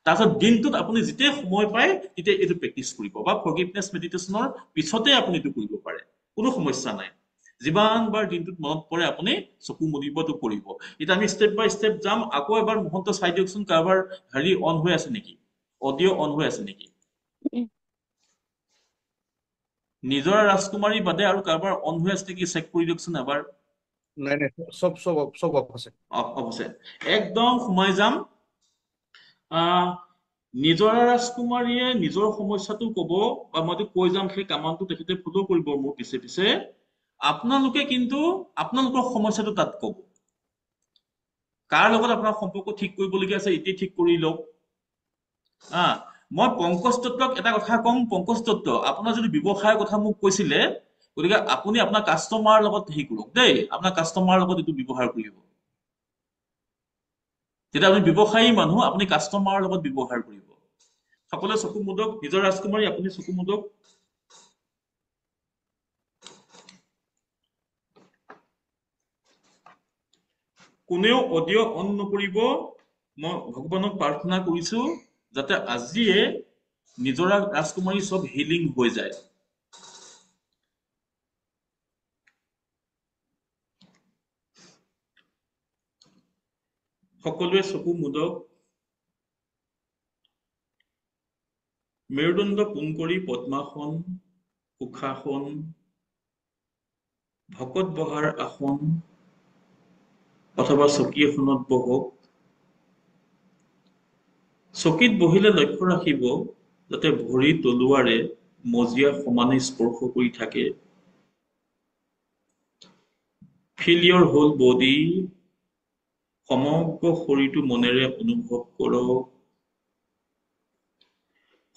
তাৰপিছত দিনটোত আপুনি যেতিয়া সময় পায় তেতিয়া এইটো প্ৰেক্টিছ কৰিব বা ফৰগিভনেছ মেডিটেশ্যনৰ পিছতে আপুনি এইটো কৰিব পাৰে কোনো সমস্যা নাই যিমানবাৰ দিনটোত মনত পৰে আপুনি চকু মুদিবটো কৰিব এটা আমি স্টেপ বাই স্টেপ যাম আকৌ এবাৰ মহন্ত চাই দিয়কচোন কাৰবাৰ হেৰি অন হৈ আছে নেকি অডিও অন হৈ আছে নেকি নিজৰ ৰাজকুমাৰী বাদে আৰু কাৰবাৰ অন হৈ আছে নেকি চেক কৰি দিয়কচোন এবাৰ নাই সব অফ আছে একদম সোমাই যাম নিজৰ ৰাজকুমাৰীয়ে নিজৰ সমস্যাটো কব বা মইতো কৈ যাম সেই কামানটো তেখেতে ফলো কৰিব মোৰ পিছে আপোনালোকে কিন্তু আপোনালোকৰ সমস্যাটো তাত কব কাৰ লগত আপোনাৰ সম্পৰ্ক ঠিক কৰিবলগীয়া আছে এটি ঠিক কৰি লওক মই পংকজ দত্তক এটা কথা কম পংকজ দত্ত আপোনাৰ যদি ব্যৱসায়ৰ কথা মোক কৈছিলে গতিকে আপুনি আপোনাৰ কাস্টমাৰ লগত হেৰি কৰক দেই আপোনাৰ কাস্টমাৰ লগত এইটো ব্যৱহাৰ কৰিব যেতিয়া আপুনি ব্যৱসায়ী মানুহ আপুনি কাস্টমাৰৰ লগত ব্যৱহাৰ কৰিব সকলোৱে চকু মুদক নিজৰ ৰাজকুমাৰী আপুনি চকু মুদক কোনেও অডিও অন নকৰিব মই ভগৱানক প্ৰাৰ্থনা কৰিছো যাতে আজিয়ে নিজৰ ৰাজকুমাৰী সব হিলিং হৈ যায় সকলোৱে চকু মুদক। মেৰুদণ্ড পোন কৰি পদ্মাসন, সুখাসন, ভকত বহাৰ আসন অথবা চকী এখনত বহক। চকীত বহিলে লক্ষ্য ৰাখিব যাতে ভৰি তলুৱাৰে মজিয়া সমানে স্পৰ্শ কৰি থাকে। Feel your whole body, সমগ্ৰ শৰীৰটো মনেৰে অনুভৱ কৰক।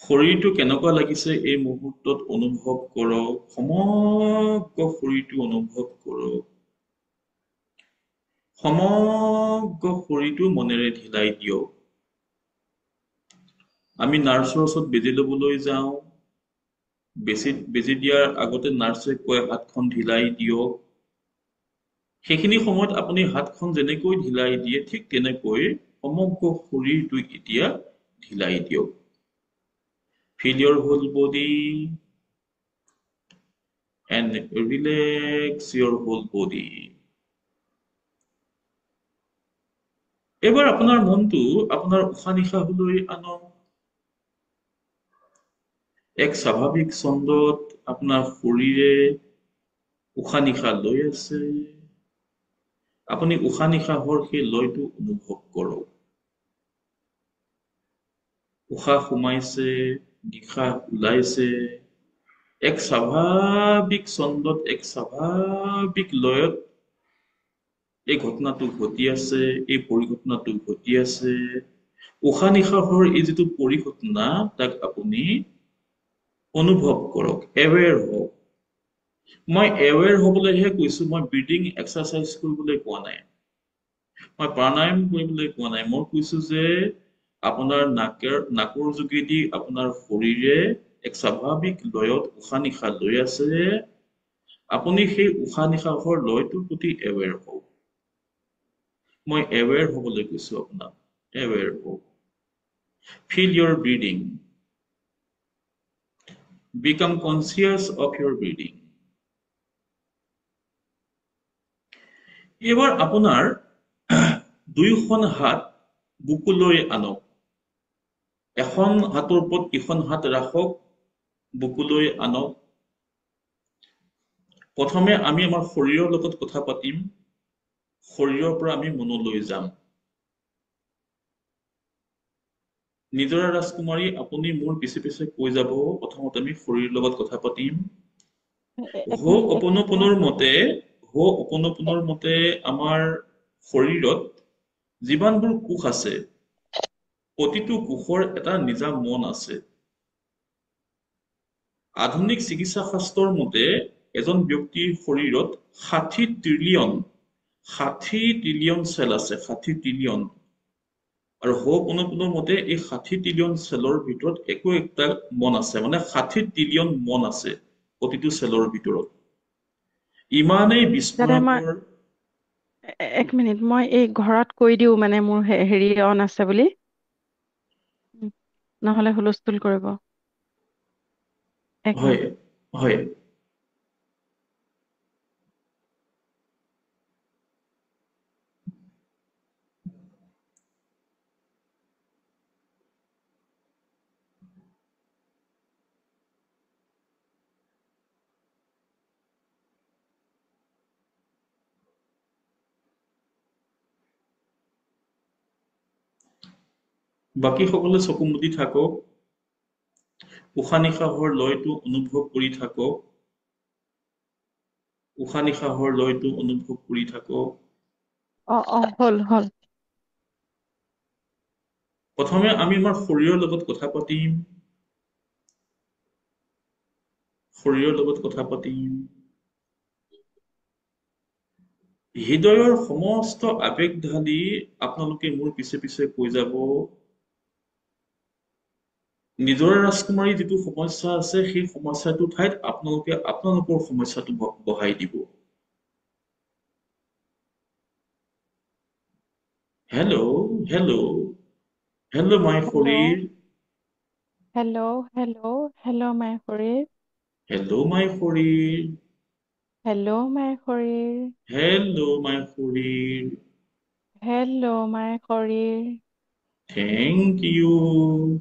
শৰীৰটো কেনেকুৱা লাগিছে এই মুহূৰ্তত অনুভৱ কৰক। সমগ্ৰ শৰীৰটো অনুভৱ কৰক। সমগ্ৰ শৰীৰটো মনেৰে ঢিলাই দিয়ক। আমি নাৰ্ছৰ ওচৰত বেজি ল'বলৈ যাওঁ। বেজি দিয়াৰ আগতে নাৰ্ছে কয় হাতখন ঢিলাই দিয়ক। সেইখিনি সময়ত আপুনি হাতখন যেনেকৈ ঢিলাই দিয়ে ঠিক তেনেকৈ সমগ্ৰ শৰীৰটো এতিয়া ঢিলাই দিয়ক। Feel your whole body and relax your whole body. এবাৰ আপোনাৰ মনটো আপোনাৰ উশাহ নিশাহলৈ আনক। এক স্বাভাৱিক ছন্দত আপোনাৰ শৰীৰে উশাহ নিশাহ লৈ আছে। আপুনি উশাহ নিশাহৰ সেই লয়টো অনুভৱ কৰক। উশাহ সোমাইছে, নিশাহ ওলাইছে। এক স্বাভাৱিক ছন্দত, এক স্বাভাৱিক লয়ত এই ঘটনাটো ঘটি আছে, এই পৰিঘটনাটো ঘটি আছে। উশাহ নিশাহৰ এই যিটো পৰিঘটনা তাক আপুনি অনুভৱ কৰক, এৱেৰ হওক। মই এৱেৰ হবলৈহে কৈছো, মই ব্ৰিডিং এক্সাৰচাইজ কৰিবলৈ কোৱা নাই, মই প্ৰাণায়াম কৰিবলৈ কোৱা নাই। মই কৈছো যে আপোনাৰ নাকৰ যোগেদি আপোনাৰ শৰীৰে এক স্বাভাৱিক লয়ত উশাহ নিশাহ লৈ আছে। আপুনি সেই উশাহ নিশাহৰ লয়টোৰ প্ৰতি এৱেৰ হওক। মই এৱেৰ হবলৈ কৈছো আপোনাক, এৱেৰ হওক। Feel your breathing. Become conscious of your breathing. এবাৰ আপোনাৰ দুয়োখন হাত বুকুলৈ আনক। এখন হাতৰ ওপৰত ইখন হাত ৰাখক, বুকুলৈ আনক। প্ৰথমে আমি আমাৰ শৰীৰৰ লগত কথা পাতিম, শৰীৰৰ পৰা আমি মনলৈ যাম। নিজৰা ৰাজকুমাৰী, আপুনি মোৰ পিছে পিছে কৈ যাব। প্ৰথমতে আমি শৰীৰৰ লগত কথা পাতিম। এক মিনিট এক মিনিট অপনোপনৰ মতে আমাৰ শৰীৰত যিমানবোৰ কোষ আছে, প্ৰতিটো কোষৰ এটা নিজা মন আছে। আধুনিক চিকিৎসা শাস্ত্ৰৰ মতে এজন ব্যক্তিৰ শৰীৰত 60 ট্ৰিলিয়ন চেল আছে, 60 ট্ৰিলিয়ন। আৰু হোপনোপনৰ মতে এই 60 ট্ৰিলিয়ন চেলৰ ভিতৰত একো একটা মন আছে, মানে 60 ট্ৰিলিয়ন মন আছে প্ৰতিটো চেলৰ ভিতৰত। ইমানেই যাতে মই বিস্ময়কৰ। এক মিনিট মই এই ঘৰত কৈ দিও মানে মোৰ হেৰি অন আছে বুলি, নহলে হুলস্থুল কৰিব। এক হয় মিনিট। হয় বাকী সকলে চকু মুদি থাকক, উশাহ নিশাহৰ লয়টো অনুভৱ কৰি থাকক। উশাহ নিশাহৰ লয়টো অনুভৱ কৰি থাকক। হল হল। প্ৰথমে আমি আমাৰ শৰীৰৰ লগত কথা পাতিম, শৰীৰৰ লগত কথা পাতিম। হৃদয়ৰ সমস্ত আবেগ ঢালি আপোনালোকে মোৰ পিছে পিছে কৈ যাব। নিজৰা ৰাজকুমাৰী যিটো সমস্যা আছে, সেই সমস্যাটোৰ ঠাইত আপোনালোকে আপোনালোকৰ সমস্যাটো বহাই দিব। হেল্ল' হেল্ল' হেল্ল' মাই শৰীৰ। হেল্ল' হেল্ল' হেল্ল' মাই শৰীৰ। হেল্ল' মাই শৰীৰ। হেল্ল' মাই শৰীৰ। হেল্ল' মাই শৰীৰ। Hello, my শৰীৰ। Thank you.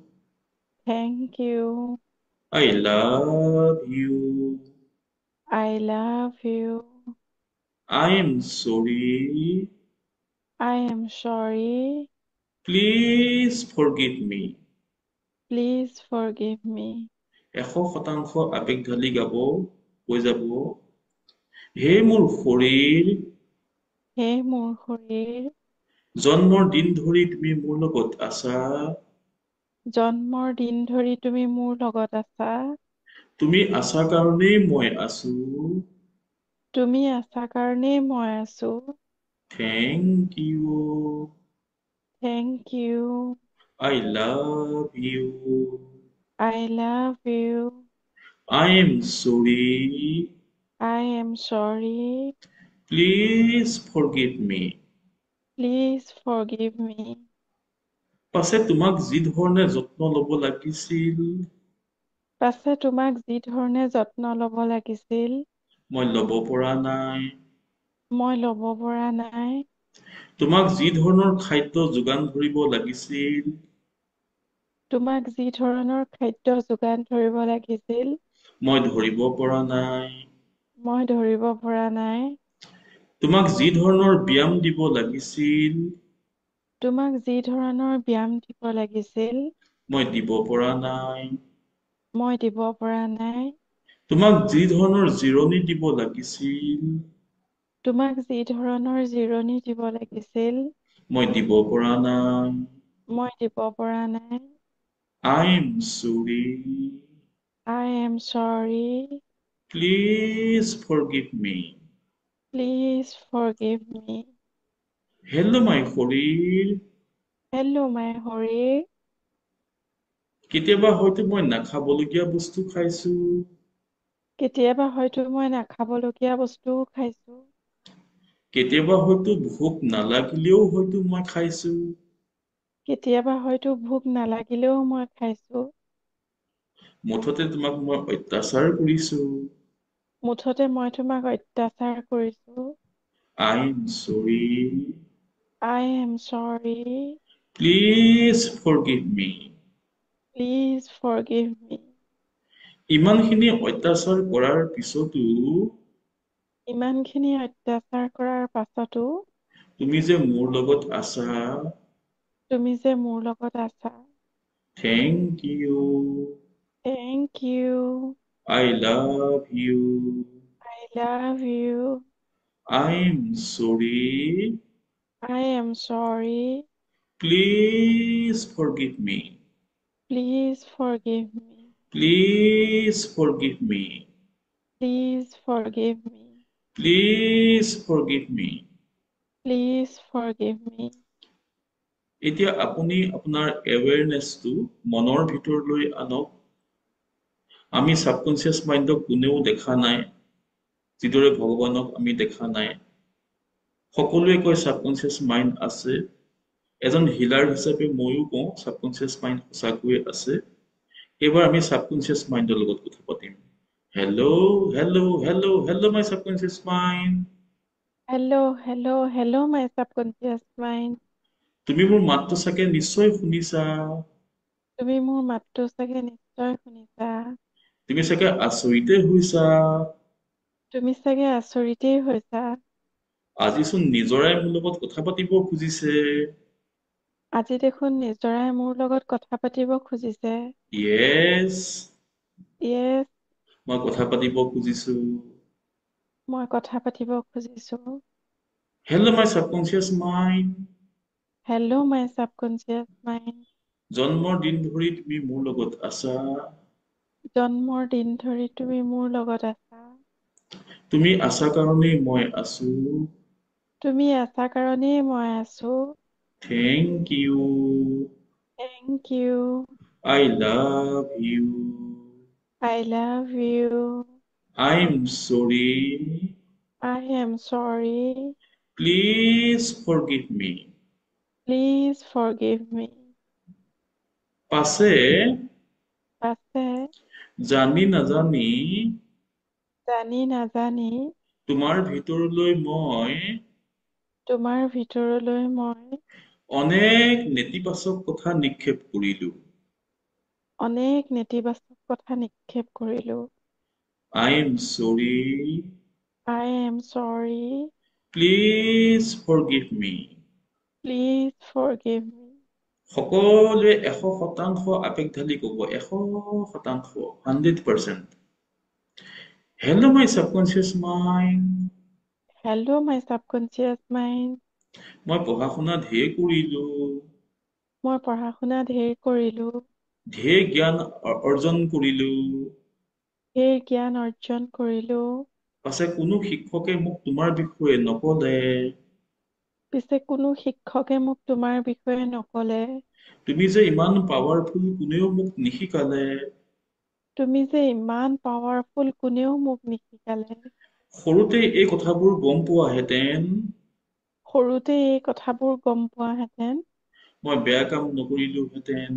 Thank you. I love you. I love you. I am sorry. I am sorry. Please forgive me. Please forgive me. 100% আবেগ ঢালি কৈ যাব, হে মোৰ শৰীৰ, হে মোৰ শৰীৰ, জন্মৰ দিন ধৰি তুমি মোৰ লগত আছা। জন্মৰ দিন ধৰি তুমি মোৰ লগত আছা। তুমি আছা কাৰণেই মই আছো। তুমি আছা কাৰণেই মই আছো। Thank you. Thank you. I love you. I love you. I am sorry. I am sorry. Please forgive me. Please forgive me. পাছে তোমাক যি ধৰণে যত্ন ল'ব লাগিছিল, পাছে তোমাক যি ধৰণে যত্ন ল'ব লাগিছিল, মই ল'ব পৰা নাই। মই ল'ব পৰা নাই। তোমাক যি ধৰণৰ খাদ্য যোগান ধৰিব লাগিছিল, তোমাক যি ধৰণৰ খাদ্য যোগান ধৰিব লাগিছিল, মই ধৰিব পৰা নাই। মই ধৰিব পৰা নাই। তোমাক যি ধৰণৰ ব্যায়াম দিব লাগিছিল, তোমাক যি ধৰণৰ ব্যায়াম দিব লাগিছিল, মই দিব পৰা নাই। মই দিব পৰা নাই। তোমাক যি ধৰণৰ জিৰণি দিব লাগিছিল, তোমাক যি ধৰণৰ জিৰণি দিব লাগিছিল, মই দিব পৰা নাই। মই দিব পৰা নাই। I am sorry. I am sorry. Please forgive me. Please forgive me. Hello, my শৰীৰ। Hello, my শৰীৰ। কেতিয়াবা হয়তো মই নাখাবলগীয়া বস্তু খাইছো। কেতিয়াবা হয়তো মই নাখাবলগীয়া বস্তুও খাইছো। কেতিয়াবা হয়তো ভোক নালাগিলেও হয়তো মই খাইছো। কেতিয়াবা হয়তো ভোক নালাগিলেও মই খাইছো। মুঠতে তোমাক মই অত্যাচাৰ কৰিছো। মুঠতে মই তোমাক অত্যাচাৰ কৰিছো। I am sorry. I am sorry. Please forgive me. Please forgive me. ইমানখিনি অত্যাচাৰ কৰাৰ পিছতো ইমানখিনি অত্যাচাৰ কৰাৰ পাছতো তুমি যে মোৰ লগত আছা, তুমি যে মোৰ লগত আছা। Thank you. Thank you. I love you. I love you. I am sorry. I am sorry. Please forgive me. Please forgive me. Please forgive me. Please forgive me. Please forgive me. Please forgive me. এতিয়া আপুনি আপোনাৰ এৱেৰনেছটো মনৰ ভিতৰলৈ আনক। আমি সাবকনচিয়াছ মাইণ্ডক কোনেও দেখা নাই, যিদৰে ভগৱানক আমি দেখা নাই। সকলোৱে কয় সাবকনচিয়াছ মাইণ্ড আছে। এজন হিলাৰ হিচাপে ময়ো কওঁ সাবকনচিয়াছ মাইণ্ড সঁচাকৈয়ে আছে। এইবাৰ আমি সাবকনচিয়াছ মাইণ্ডৰ লগত কথা পাতিম। Hello' hello' hello' hello' my সাবকনচিয়াছ mind. Hello, hello, hello, my subconscious mind. তুমি মোৰ মাতটো চাগে নিশ্চয় শুনিছা। তুমি মোৰ মাতটো চাগে নিশ্চয় শুনিছা। তুমি চাগে আচৰিতে হৈছা। তুমি চাগে আচৰিতেই হৈছা। আজিচোন নিজৰাই মোৰ লগত কথা পাতিব খুজিছে। আজি দেখোন নিজৰাই মোৰ লগত কথা পাতিব খুজিছে। Yes, Yes, মই কথা পাতিব খুজিছো। মই কথা পাতিব খুজিছো। Hello, my subconscious mind. Hello, my subconscious mind. জন্মৰ দিন ধৰি তুমি মোৰ লগত আছা। জন্মৰ দিন ধৰি তুমি মোৰ লগত আছা। তুমি আছা কাৰণেই মই আছো। তুমি আছা কাৰণেই মই আছো। Thank you. Thank you. I love you. I love you. I'm sorry. I am sorry. Please forgive me. Please forgive me. পাছে পাছে জানি নাজানি জানি নাজানি তোমাৰ ভিতৰলৈ মই তোমাৰ ভিতৰলৈ মই অনেক নেতিবাচক কথা নিক্ষেপ কৰিলো। অনেক নেতিবাচক কথা নিক্ষেপ কৰিলো। I am sorry. I am sorry. Please forgive me. Please forgive me. সকলোৱে 100% আবেগঢালি ক'ব, 100%, 100%. Hello, my subconscious mind. Hello, my subconscious mind. মই পঢ়া শুনা ঢেৰ কৰিলো, মই পঢ়া শুনা ঢেৰ কৰিলো, ঢেৰ জ্ঞান অৰ্জন কৰিলো। ঢেৰ জ্ঞান অৰ্জন কৰিলো। পাছে কোনো শিক্ষকে মোক তোমাৰ বিষয়ে নকলে। পিছে কোনো শিক্ষকে মোক তোমাৰ বিষয়ে নকলে। তুমি যে ইমান পাৱাৰফুল কোনেও মোক নিশিকালে। তুমি যে ইমান পাৱাৰফুল কোনেও মোক নিশিকালে। সৰুতে এই কথাবোৰ গম পোৱাহেঁতেন সৰুতে এই কথাবোৰ গম পোৱাহেঁতেন মই বেয়া কাম নকৰিলোহেঁতেন,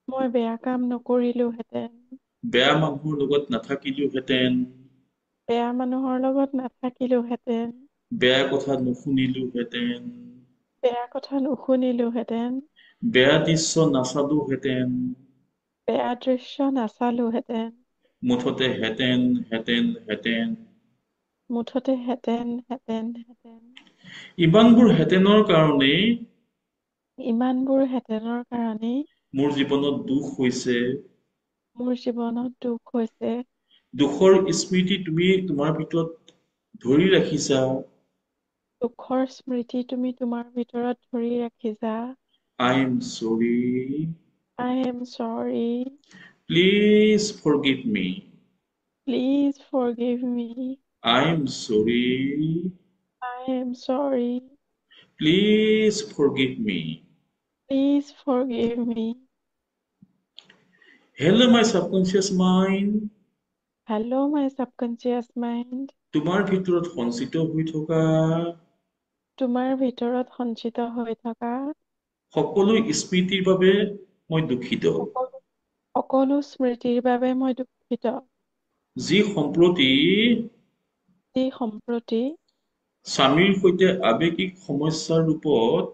মই বেয়া কাম নকৰিলোহেঁতেন, বেয়া মানুহৰ লগত নাথাকিলোহেঁতেন, বেয়া মানুহৰ লগত নাথাকিলোহেঁতেন, বেয়া কথা নুশুনিলোহেঁতেন, বেয়া কথা নুশুনিলোহেঁতেন, বেয়া দৃশ্য নাচালোহেঁতেন, বেয়া দৃশ্য নাচালোহেঁতেন, মুঠতে হেঁতেন হেঁতেন হেঁতেন। মুঠতে হেঁতেন হেঁতেন হেঁতেন। ইমানবোৰ হেঁতেনৰ কাৰণেই ইমানবোৰ হেঁতেনৰ কাৰণেই মোৰ জীৱনত দুখ হৈছে। মোৰ জীৱনত দুখ হৈছে। দুখৰ স্মৃতি তুমি তোমাৰ ভিতৰত ধৰি ৰাখিছা। দুখৰ স্মৃতি তুমি তোমাৰ ভিতৰত ধৰি ৰাখিছা। I am sorry. I am sorry. Please forgive me. Please forgive me. I am sorry. I am sorry. Please forgive me. Please forgive me. Hello, my subconscious mind. Hello, my subconscious mind. তোমাৰ ভিতৰত সঞ্চিত হৈ থকা তোমাৰ ভিতৰত সঞ্চিত হৈ থকা সকলো স্মৃতিৰ বাবে মই দুখিত। সকলো স্মৃতিৰ বাবে মই দুখিত। যি সম্প্ৰতি যি সম্প্ৰতি স্বামীৰ সৈতে আৱেগিক সমস্যাৰ ৰূপত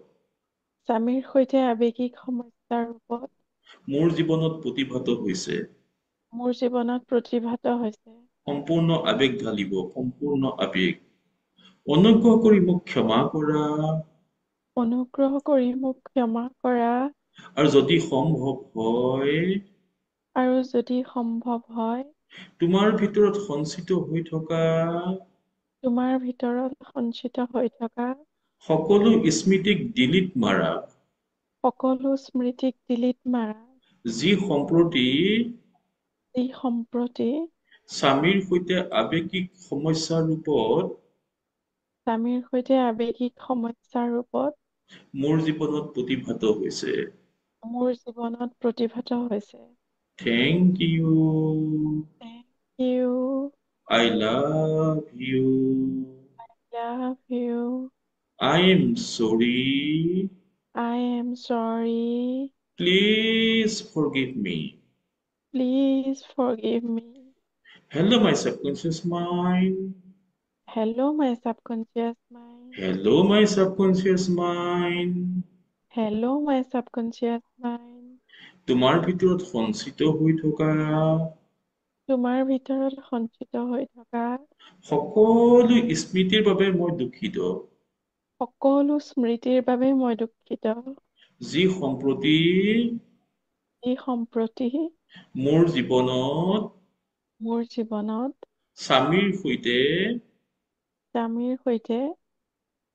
স্বামীৰ সৈতে আৱেগিক সমস্যাৰ ৰূপত মোৰ জীৱনত প্ৰতিভাত হৈছে। মোৰ জীৱনত প্ৰতিভাত হৈছে। সম্পূৰ্ণ আৱেগ ঢালিব, সম্পূৰ্ণ আৱেগ। অনুগ্ৰহ কৰি মোক ক্ষমা কৰা। অনুগ্ৰহ কৰি মোক ক্ষমা কৰা। আৰু যদি সম্ভৱ হয় আৰু যদি সম্ভৱ হয় তোমাৰ ভিতৰত সঞ্চিত হৈ থকা তোমাৰ ভিতৰত সঞ্চিত হৈ থকা সকলো স্মৃতিক ডিলিট মাৰা। সকলো স্মৃতিক ডিলিট মাৰা। যি সম্প্ৰতি যি সম্প্ৰতি স্বামীৰ সৈতে আৱেগিক সমস্যাৰ ৰূপত স্বামীৰ সৈতে আৱেগিক সমস্যাৰ ৰূপত মোৰ জীৱনত প্ৰতিভাত হৈছে। মোৰ জীৱনত প্ৰতিভাত হৈছে। Thank you. Thank you. I love you. Love you. I am sorry. I am sorry. Please forgive me. Please forgive me. Hello, my subconscious mind. Hello, my subconscious mind. Hello, my subconscious mind. Hello, my subconscious mind. তোমাৰ ভিতৰত সঞ্চিত হৈ থকা তোমাৰ ভিতৰত সঞ্চিত হৈ থকা সকলো স্মৃতিৰ বাবে মই দুখিত। সকলো স্মৃতিৰ বাবে মই দুখিত। যি সম্প্ৰতি যি সম্প্ৰতি মোৰ জীৱনত স্বামীৰ সৈতে স্বামীৰ সৈতে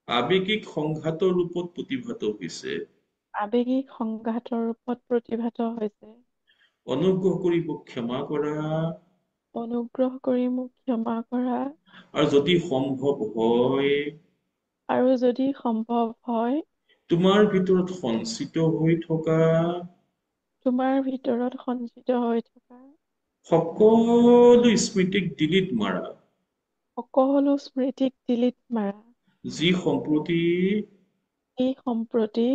আৱেগিক সংঘাতৰ ৰূপত প্ৰতিভাত হৈছে। আৱেগিক সংঘাতৰ ৰূপত প্ৰতিভাত হৈছে। অনুগ্ৰহ কৰি মোক ক্ষমা কৰা। অনুগ্ৰহ কৰি মোক ক্ষমা কৰা। আৰু যদি সম্ভৱ হয় আৰু যদি সম্ভৱ হয় তোমাৰ ভিতৰত সঞ্চিত হৈ থকা তোমাৰ ভিতৰত সঞ্চিত হৈ থকা সকলো স্মৃতিক ডিলিট মাৰা। সকলো স্মৃতিক ডিলিট মাৰা। যি সম্প্ৰতি এই সম্প্ৰতি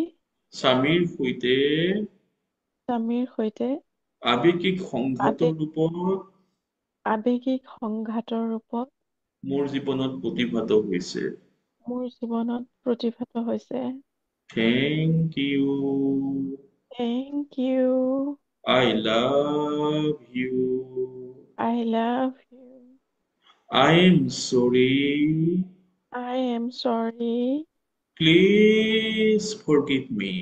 স্বামীৰ সৈতে আৱেগিক সংঘাতৰ আৱেগ ৰূপত আৱেগিক সংঘাতৰ ৰূপত মোৰ জীৱনত প্ৰতিভাত হৈছে। মোৰ জীৱনত প্ৰতিভাত হৈছে। Thank you. Thank you. I love you. I love you. I am sorry. I am sorry. Please forgive me.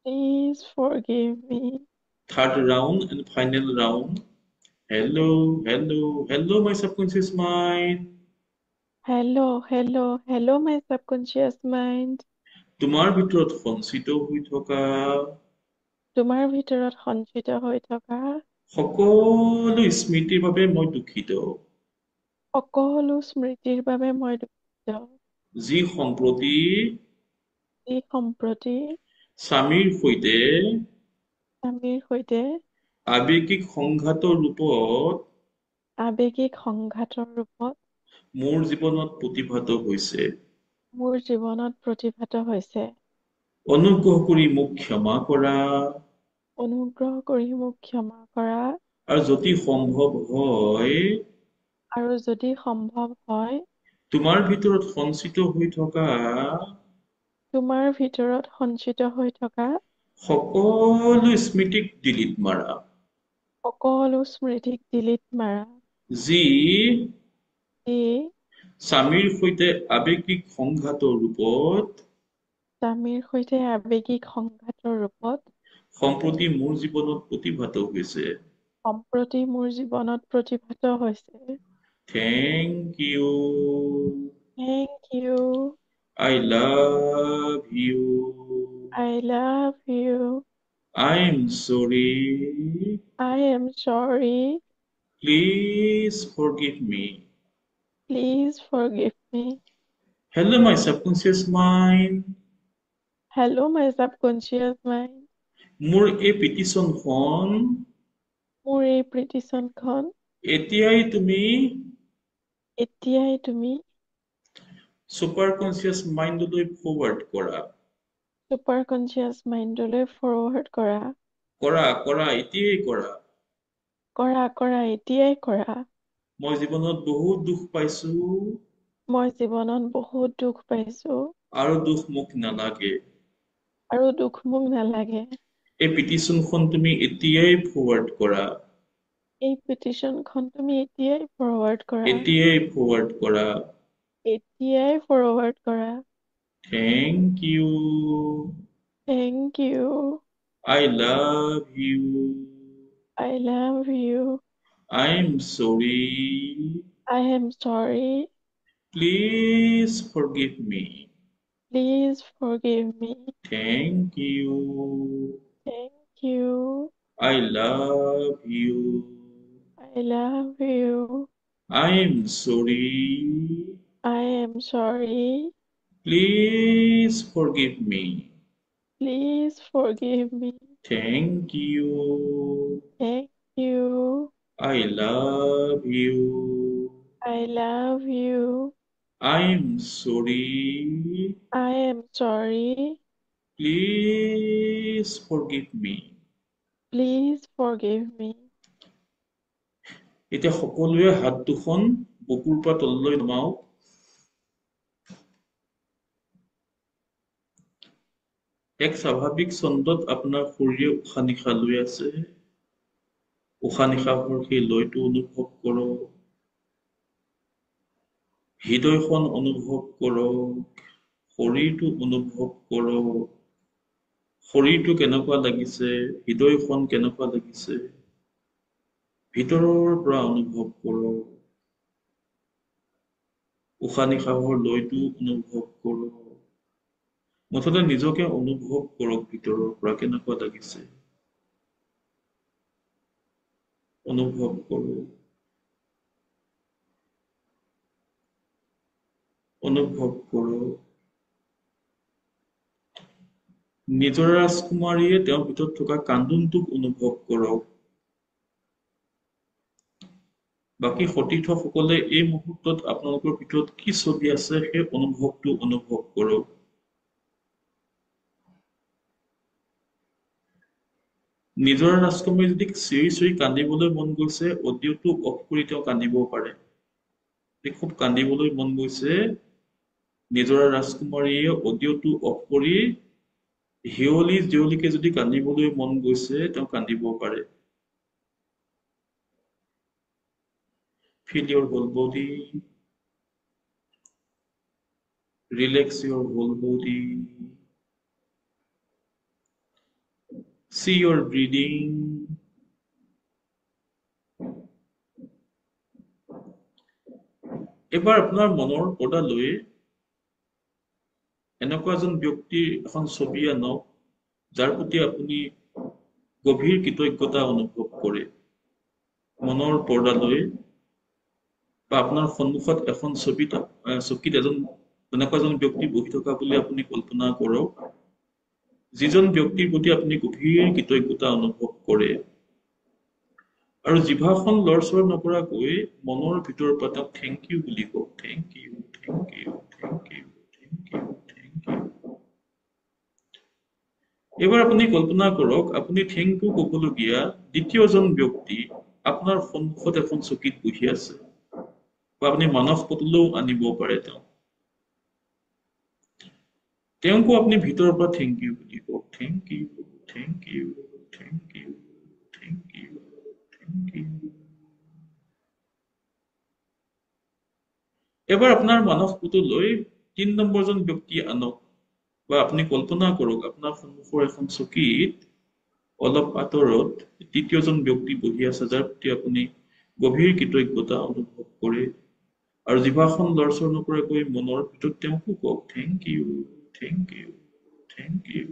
Please forgive me. Third round and final round. Hello, hello, hello, my subconscious mind. Hello, hello, hello, my subconscious mind. তোমাৰ ভিতৰত সঞ্চিত হৈ থকা তোমাৰ ভিতৰত সঞ্চিত হৈ থকা সকলো স্মৃতিৰ বাবে মই দুখিত। সকলো স্মৃতিৰ বাবে মই দুখিত। যি সম্প্ৰতি যি সম্প্ৰতি স্বামীৰ সৈতে স্বামীৰ সৈতে আৱেগিক সংঘাতৰ ৰূপত আৱেগিক সংঘাতৰ ৰূপত মোৰ জীৱনত প্ৰতিভাত হৈছে। মোৰ জীৱনত প্ৰতিভাত হৈছে। অনুগ্ৰহ কৰি মোক ক্ষমা কৰা অনুগ্ৰহ কৰি মোক ক্ষমা কৰা আৰু যদি সম্ভৱ হয় আৰু যদি সম্ভৱ হয় তোমাৰ ভিতৰত সঞ্চিত হৈ থকা সকলো স্মৃতিক ডিলিট মাৰা। সকলো স্মৃতিক ডিলিট মাৰা। যি যি স্বামীৰ সৈতে আৱেগিক সংঘাতৰ ৰূপত স্বামীৰ সৈতে আৱেগিক সংঘাতৰ ৰূপত সম্প্ৰতি মোৰ জীৱনত প্ৰতিভাত হৈছে। সম্প্ৰতি মোৰ জীৱনত প্ৰতিভাত হৈছে। Thank you. Thank you. I love you. I love you. I am sorry. I am sorry. Please forgive me. Please forgive me. Hello, my subconscious mind. Hello, my subconscious mind. মোৰ এই পিটিশ্যনখন মোৰ এই পিটিশ্যনখন এতিয়াই তুমি ছুপাৰ কনচিয়াছ মাইণ্ডলৈ ফৰৱাৰ্ড কৰা। Super conscious মাইণ্ডলৈ forward কৰা। কৰা, এতিয়াই কৰা। এতিয়াই কৰা। মই জীৱনত বহুত দুখ পাইছো। মই জীৱনত বহুত দুখ পাইছো। আৰু দুখ মোক নালাগে। এই পিটিশ্যনখন তুমি এতিয়াই ফৰৱাৰ্ড কৰা। এতিয়াই ফৰৱাৰ্ড কৰা। Thank you. Thank you. I love you. I love you. I am sorry. I am sorry. Please forgive me. Please forgive me. Thank you. Thank you. I love you. I love you. I am sorry. I am sorry. Please forgive me. Please forgive me. Thank you. Thank you. I love you. I love you. I am sorry. I am sorry. Please forgive me. Please forgive me. এতিয়া সকলোৱে হাত দুখন বুকুৰ পৰা তললৈ নমাওক। এক স্বাভাৱিক ছন্দত আপোনাৰ শৰীৰে উশাহ নিশাহ লৈ আছে। উশাহ নিশাহৰ সেই লয়টো অনুভৱ কৰক। হৃদয়খন অনুভৱ কৰক। শৰীৰটো অনুভৱ কৰক। শৰীৰটো কেনেকুৱা লাগিছে, হৃদয়খন কেনেকুৱা লাগিছে, ভিতৰৰ পৰা অনুভৱ কৰক। উশাহ নিশাহৰ লয়টো অনুভৱ কৰক। মুঠতে নিজকে অনুভৱ কৰক, ভিতৰৰ পৰা কেনেকুৱা লাগিছে অনুভৱ কৰক। অনুভৱ কৰক। নিজৰ ৰাজকুমাৰীয়ে তেওঁৰ ভিতৰত থকা কান্দোনটোক অনুভৱ কৰক। বাকী সতীৰ্থসকলে এই মুহূৰ্তত আপোনালোকৰ ভিতৰত কি চলি আছে সেই অনুভৱটো অনুভৱ কৰক। নিজৰ ৰাজকুমাৰী যদি চিঞৰি চিঞৰি কান্দিবলৈ মন গৈছে, অডিঅ'টো অফ কৰি তেওঁ কান্দিবও পাৰে। খুব কান্দিবলৈ মন গৈছে, নিজৰা ৰাজকুমাৰীয়ে অডিঅ'টো অফ কৰি হিয়লি জিয়লিকে যদি কান্দিবলৈ মন গৈছে তেওঁ কান্দিব পাৰে। Feel your whole body, relax your whole body, see your breathing. এবাৰ আপোনাৰ মনৰ পৰ্দা লৈ এনেকুৱা এজন ব্যক্তিৰ এখন ছবি আনক যাৰ প্ৰতি আপুনি গভীৰ কৃতজ্ঞতা অনুভৱ কৰে। মনৰ পৰ্দা লৈ বা আপোনাৰ সন্মুখত এখন চকীত এনেকুৱা এজন ব্যক্তি বহি থকা বুলি আপুনি কল্পনা কৰক, যিজন ব্যক্তিৰ প্ৰতি আপুনি গভীৰ কৃতজ্ঞতা অনুভৱ কৰে, আৰু জিভাখন লৰচৰ নকৰাকৈ মনৰ ভিতৰৰ পৰা তেওঁক থেংক ইউ বুলি কওক। Thank you, thank you, thank you, thank you, thank you. এবাৰ আপুনি কল্পনা কৰক আপুনি থেংক ইউ ক'বলগীয়া দ্বিতীয়জন ব্যক্তি আপোনাৰ সন্মুখত এখন চকীত বহি আছে, বা আপুনি মানস পটলৈও আনিব পাৰে তেওঁকো আপুনি ভিতৰৰ পৰা থেংক ইউ বুলি কওক। Thank you, thank you, thank you, thank you, thank you. এবাৰ আপোনাৰ মানস পটলৈ ৩ নম্বৰজন ব্যক্তি আনক, বা আপুনি কল্পনা কৰক আপোনাৰ সন্মুখৰ এখন চকীত অলপ আঁতৰত তৃতীয়জন ব্যক্তি বহি আছে যাৰ প্ৰতি আপুনি গভীৰ কৃতজ্ঞতা অনুভৱ কৰে, আৰু জিভাখন লৰচৰ নকৰাকৈ মনৰ ভিতৰত তেওঁকো কওক thank you, thank you, thank you.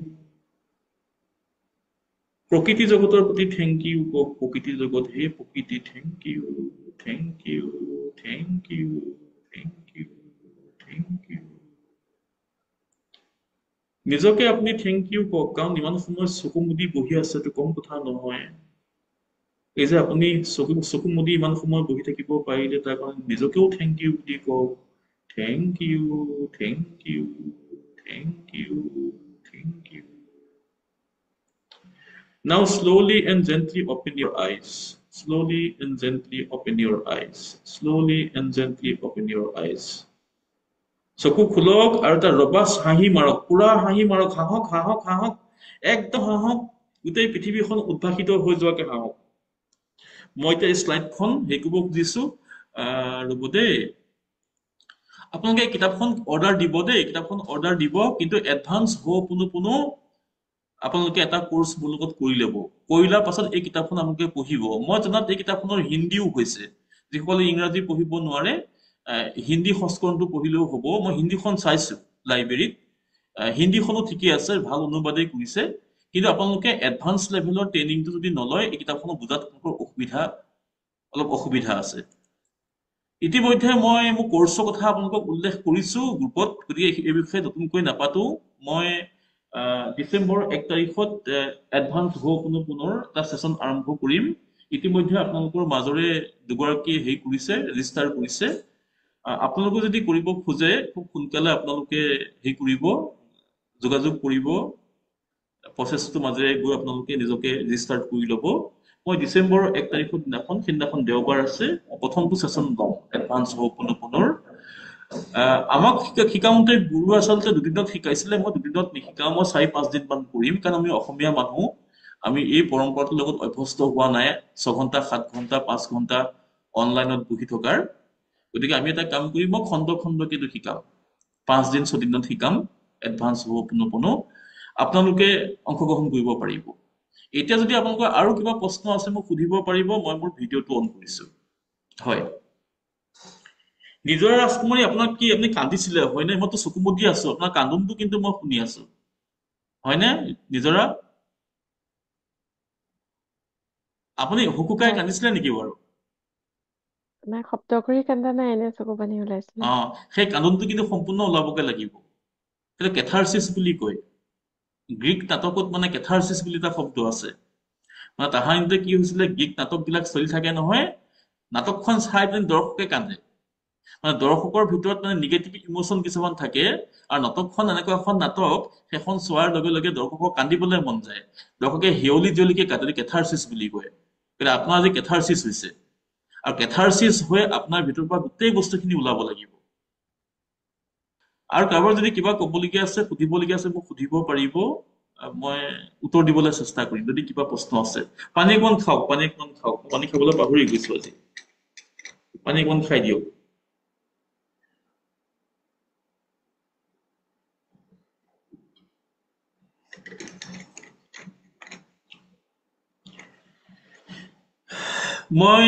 প্ৰকৃতি জগতৰ প্ৰতি থেংক ইউ কওক। প্ৰকৃতি জগত, হে প্ৰকৃতি, thank you, thank you, thank you, thank you, thank you. নিজকে আপুনি থেংক ইউ কওক, কাৰণ ইমান সময় চকু মুদি বহি আছে তো কম কথা নহয়। এই যে আপুনি চকু মুদি ইমান সময় বহি থাকিব পাৰিলে তাৰ কাৰণে নিজকেও থেংক ইউ বুলি কওক। Thank you, thank you, thank you, thank you. Now slowly and gently open your eyes. Slowly and gently open your eyes. Slowly and gently open your eyes. চকু খুলক আৰু এটা ৰবাস হাঁহি মাৰক, পুৰা হাঁহি মাৰক, হাঁহক, হাঁহক, হাঁহক, একদম হাঁহক, গোটেই পৃথিৱীখন উদ্ভাসিত হৈ যোৱাকে হাঁহক। মই এতিয়া এই শ্লাইডখন হেৰি কৰিব খুজিছো, ৰ'ব দেই। আপোনালোকে এই কিতাপখন অৰ্ডাৰ দিব দেই, কিতাপখন অৰ্ডাৰ দিব, কিন্তু এডভান্স হোপোনোপোনো আপোনালোকে এটা কোৰ্স মোৰ লগত কৰি ল'ব। কৰি লোৱাৰ পাছত এই কিতাপখন আপোনালোকে পঢ়িব। মই জনাত এই কিতাপখনৰ হিন্দীও হৈছে, যিসকলে ইংৰাজী পঢ়িব নোৱাৰে হিন্দী সংস্কৰণটো পঢ়িলেও হ'ব। মই হিন্দীখন চাইছো লাইব্ৰেৰীত, হিন্দীখনো ঠিকেই আছে, ভাল অনুবাদেই কৰিছে, কিন্তু আপোনালোকে এডভান্স লেভেলৰ ট্ৰেইনিংটো যদি নলয় এই কিতাপখনক বুজাত অলপ অসুবিধা আছে। ইতিমধ্যে মই মোৰ কোৰ্সৰ কথা আপোনালোকক উল্লেখ কৰিছো গ্ৰুপত, গতিকে এই বিষয়ে নতুনকৈ নাপাতো। মই ডিচেম্বৰ ১ তাৰিখত এডভান্স হোপোনোপোনৰ এটা সেশন আৰম্ভ কৰিম। ইতিমধ্যে আপোনালোকৰ মাজৰে দুগৰাকী হেৰি কৰিছে, ৰেজিষ্টাৰ কৰিছে। আপোনালোকে যদি কৰিব খোজে খুব সোনকালে আপোনালোকে হেৰি কৰিব, যোগাযোগ কৰিব, প্ৰচেছটোৰ মাজেৰে গৈ আপোনালোকে নিজকে ৰেজিষ্টাৰ কৰি ল'ব। মই ডিচেম্বৰ ১ তাৰিখৰ দিনাখন, সেইদিনাখন দেওবাৰ আছে, প্ৰথমটো সেশন ল'ম এডভান্স হোপোনোপোনৰ। আমাক শিকাওঁতে গুৰু আচলতে দুদিনত শিকাইছিলে, মই দুদিনত নিশিকাও, মই ৪-৫ দিন মান কৰিম, কাৰণ আমি অসমীয়া মানুহ, আমি এই পৰম্পৰাটোৰ লগত অভ্যস্ত হোৱা নাই ৬ ঘণ্টা ৭ ঘণ্টা ৫ ঘণ্টা অনলাইনত বহি থকাৰ। গতিকে আমি এটা কাম কৰিম, মই খণ্ড খণ্ডকে শিকাম, ৫ দিন ৬ দিনত শিকাম এডভান্স হোপোনোপোনো, আপোনালোকে অংশগ্ৰহণ কৰিব পাৰিব। এতিয়া যদি আপোনালোকৰ আৰু কিবা প্ৰশ্ন আছে মোক সুধিব পাৰিব, মই মোৰ ভিডিঅ'টো অন কৰিছো। হয়, নিজৰা ৰাজকুমাৰী আপোনাক কি আপুনি কান্দিছিলে হয়নে? মইতো চকু মুদি আছো, আপোনাৰ কান্দোনটো কিন্তু মই শুনি আছো, হয়নে? নিজৰা আপুনি হুকুকাই হয়, কান্দিছিলে নেকি বাৰু? নাই শব্দ কৰি কান্দা নাই, এনে চকু পানী ওলাইছিলে। সেই কান্দোনটো কিন্তু সম্পূৰ্ণ ওলাবকে লাগিব, সেইটো কেথাৰচিছ বুলি কয়। গ্ৰীক নাটকত মানে কেথাৰচিছ বুলি এটা শব্দ আছে। মানে তাহানিতে কি হৈছিলে, গ্ৰীক নাটকবিলাক চলি থাকে নহয়, নাটকখন চাই পিনে দৰ্শকে কান্দে। মানে দৰ্শকৰ ভিতৰত মানে নিগেটিভ ইমোচন কিছুমান থাকে, আৰু নাটকখন এনেকুৱা এখন নাটক, সেইখন চোৱাৰ লগে লগে দৰ্শকক কান্দিবলৈ মন যায়, দৰ্শকে হিয়লি জিয়লিকে কান্দে, কেথাৰচিছ বুলি কয়। কিন্তু আপোনাৰ আজি কেথাৰচিছ হৈছে, আৰু কেথাৰচিছ হৈ আপোনাৰ ভিতৰৰ পৰা গোটেই বস্তুখিনি ওলাব লাগিব। আৰু কাৰোবাৰ যদি কিবা ক'বলগীয়া আছে সুধিবলগীয়া আছে মোক সুধিব পাৰিব মই উত্তৰ দিবলৈ চেষ্টা কৰিম যদি কিবা প্ৰশ্ন আছে পানী অকণ খাওক পানী খাবলৈ পাহৰি গৈছো আজি পানী অকণ খাই দিয়ক মই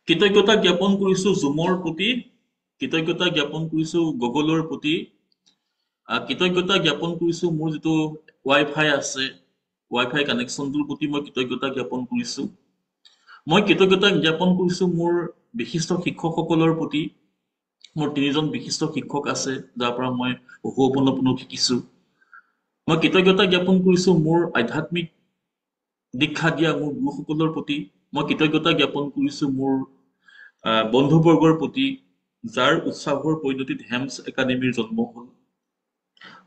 কৃতজ্ঞতা জ্ঞাপন কৰিছো জুমৰ প্ৰতি কৃতজ্ঞতা জ্ঞাপন কৰিছো গুগলৰ প্ৰতি কৃতজ্ঞতা জ্ঞাপন কৰিছো মোৰ যিটো ৱাইফাই আছে ৱাইফাই কানেকশ্যনটোৰ প্ৰতি মই কৃতজ্ঞতা জ্ঞাপন কৰিছো মই কৃতজ্ঞতা জ্ঞাপন কৰিছো মোৰ বিশিষ্ট শিক্ষকসকলৰ প্ৰতি মোৰ 3জন বিশিষ্ট শিক্ষক আছে যাৰ পৰা মই বহু শিকিছো মই কৃতজ্ঞতা জ্ঞাপন কৰিছো মোৰ আধ্যাত্মিক দীক্ষা দিয়া মোৰ গুৰুসকলৰ প্ৰতি মই কৃতজ্ঞতা জ্ঞাপন কৰিছো মোৰ বন্ধুবৰ্গৰ প্ৰতি যাৰ উৎসাহৰ পৰিণতিত হেমছ একাডেমীৰ জন্ম হ'ল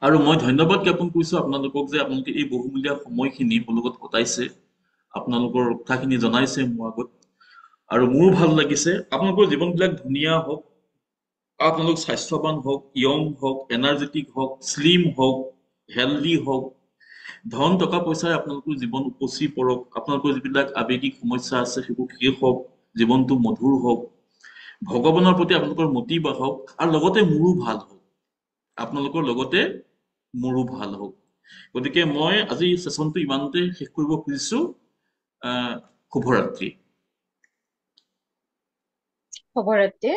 আৰু মই ধন্যবাদ জ্ঞাপন কৰিছো আপোনালোকক যে আপোনালোকে এই বহুমূলীয়া সময়খিনি মোৰ লগত কটাইছে আপোনালোকৰ কথাখিনি জনাইছে মোৰ আগত আৰু মোৰ ভাল লাগিছে আপোনালোকৰ জীৱনবিলাক ধুনীয়া হওক আপোনালোক স্বাস্থ্যৱান হওক য়ং হওক এনাৰ্জেটিক হওক স্লিম হওক হেল্ডি হওক ধন টকা পইচাই আপোনালোকৰ জীৱন উপচি পৰক আপোনালোকৰ যিবিলাক আৱেগিক সমস্যা আছে সেইবোৰ শেষ হওক জীৱনটো মধুৰ হওক ভগৱানৰ প্ৰতি আপোনালোকৰ মতি বাঢ়ক আৰু লগতে মোৰো ভাল হওক আপোনালোকৰ লগতে মোৰো ভাল হওক গতিকে মই আজি সেশনটো ইমানতে শেষ কৰিব খুজিছো শুভৰাত্ৰি শুভৰাত্ৰি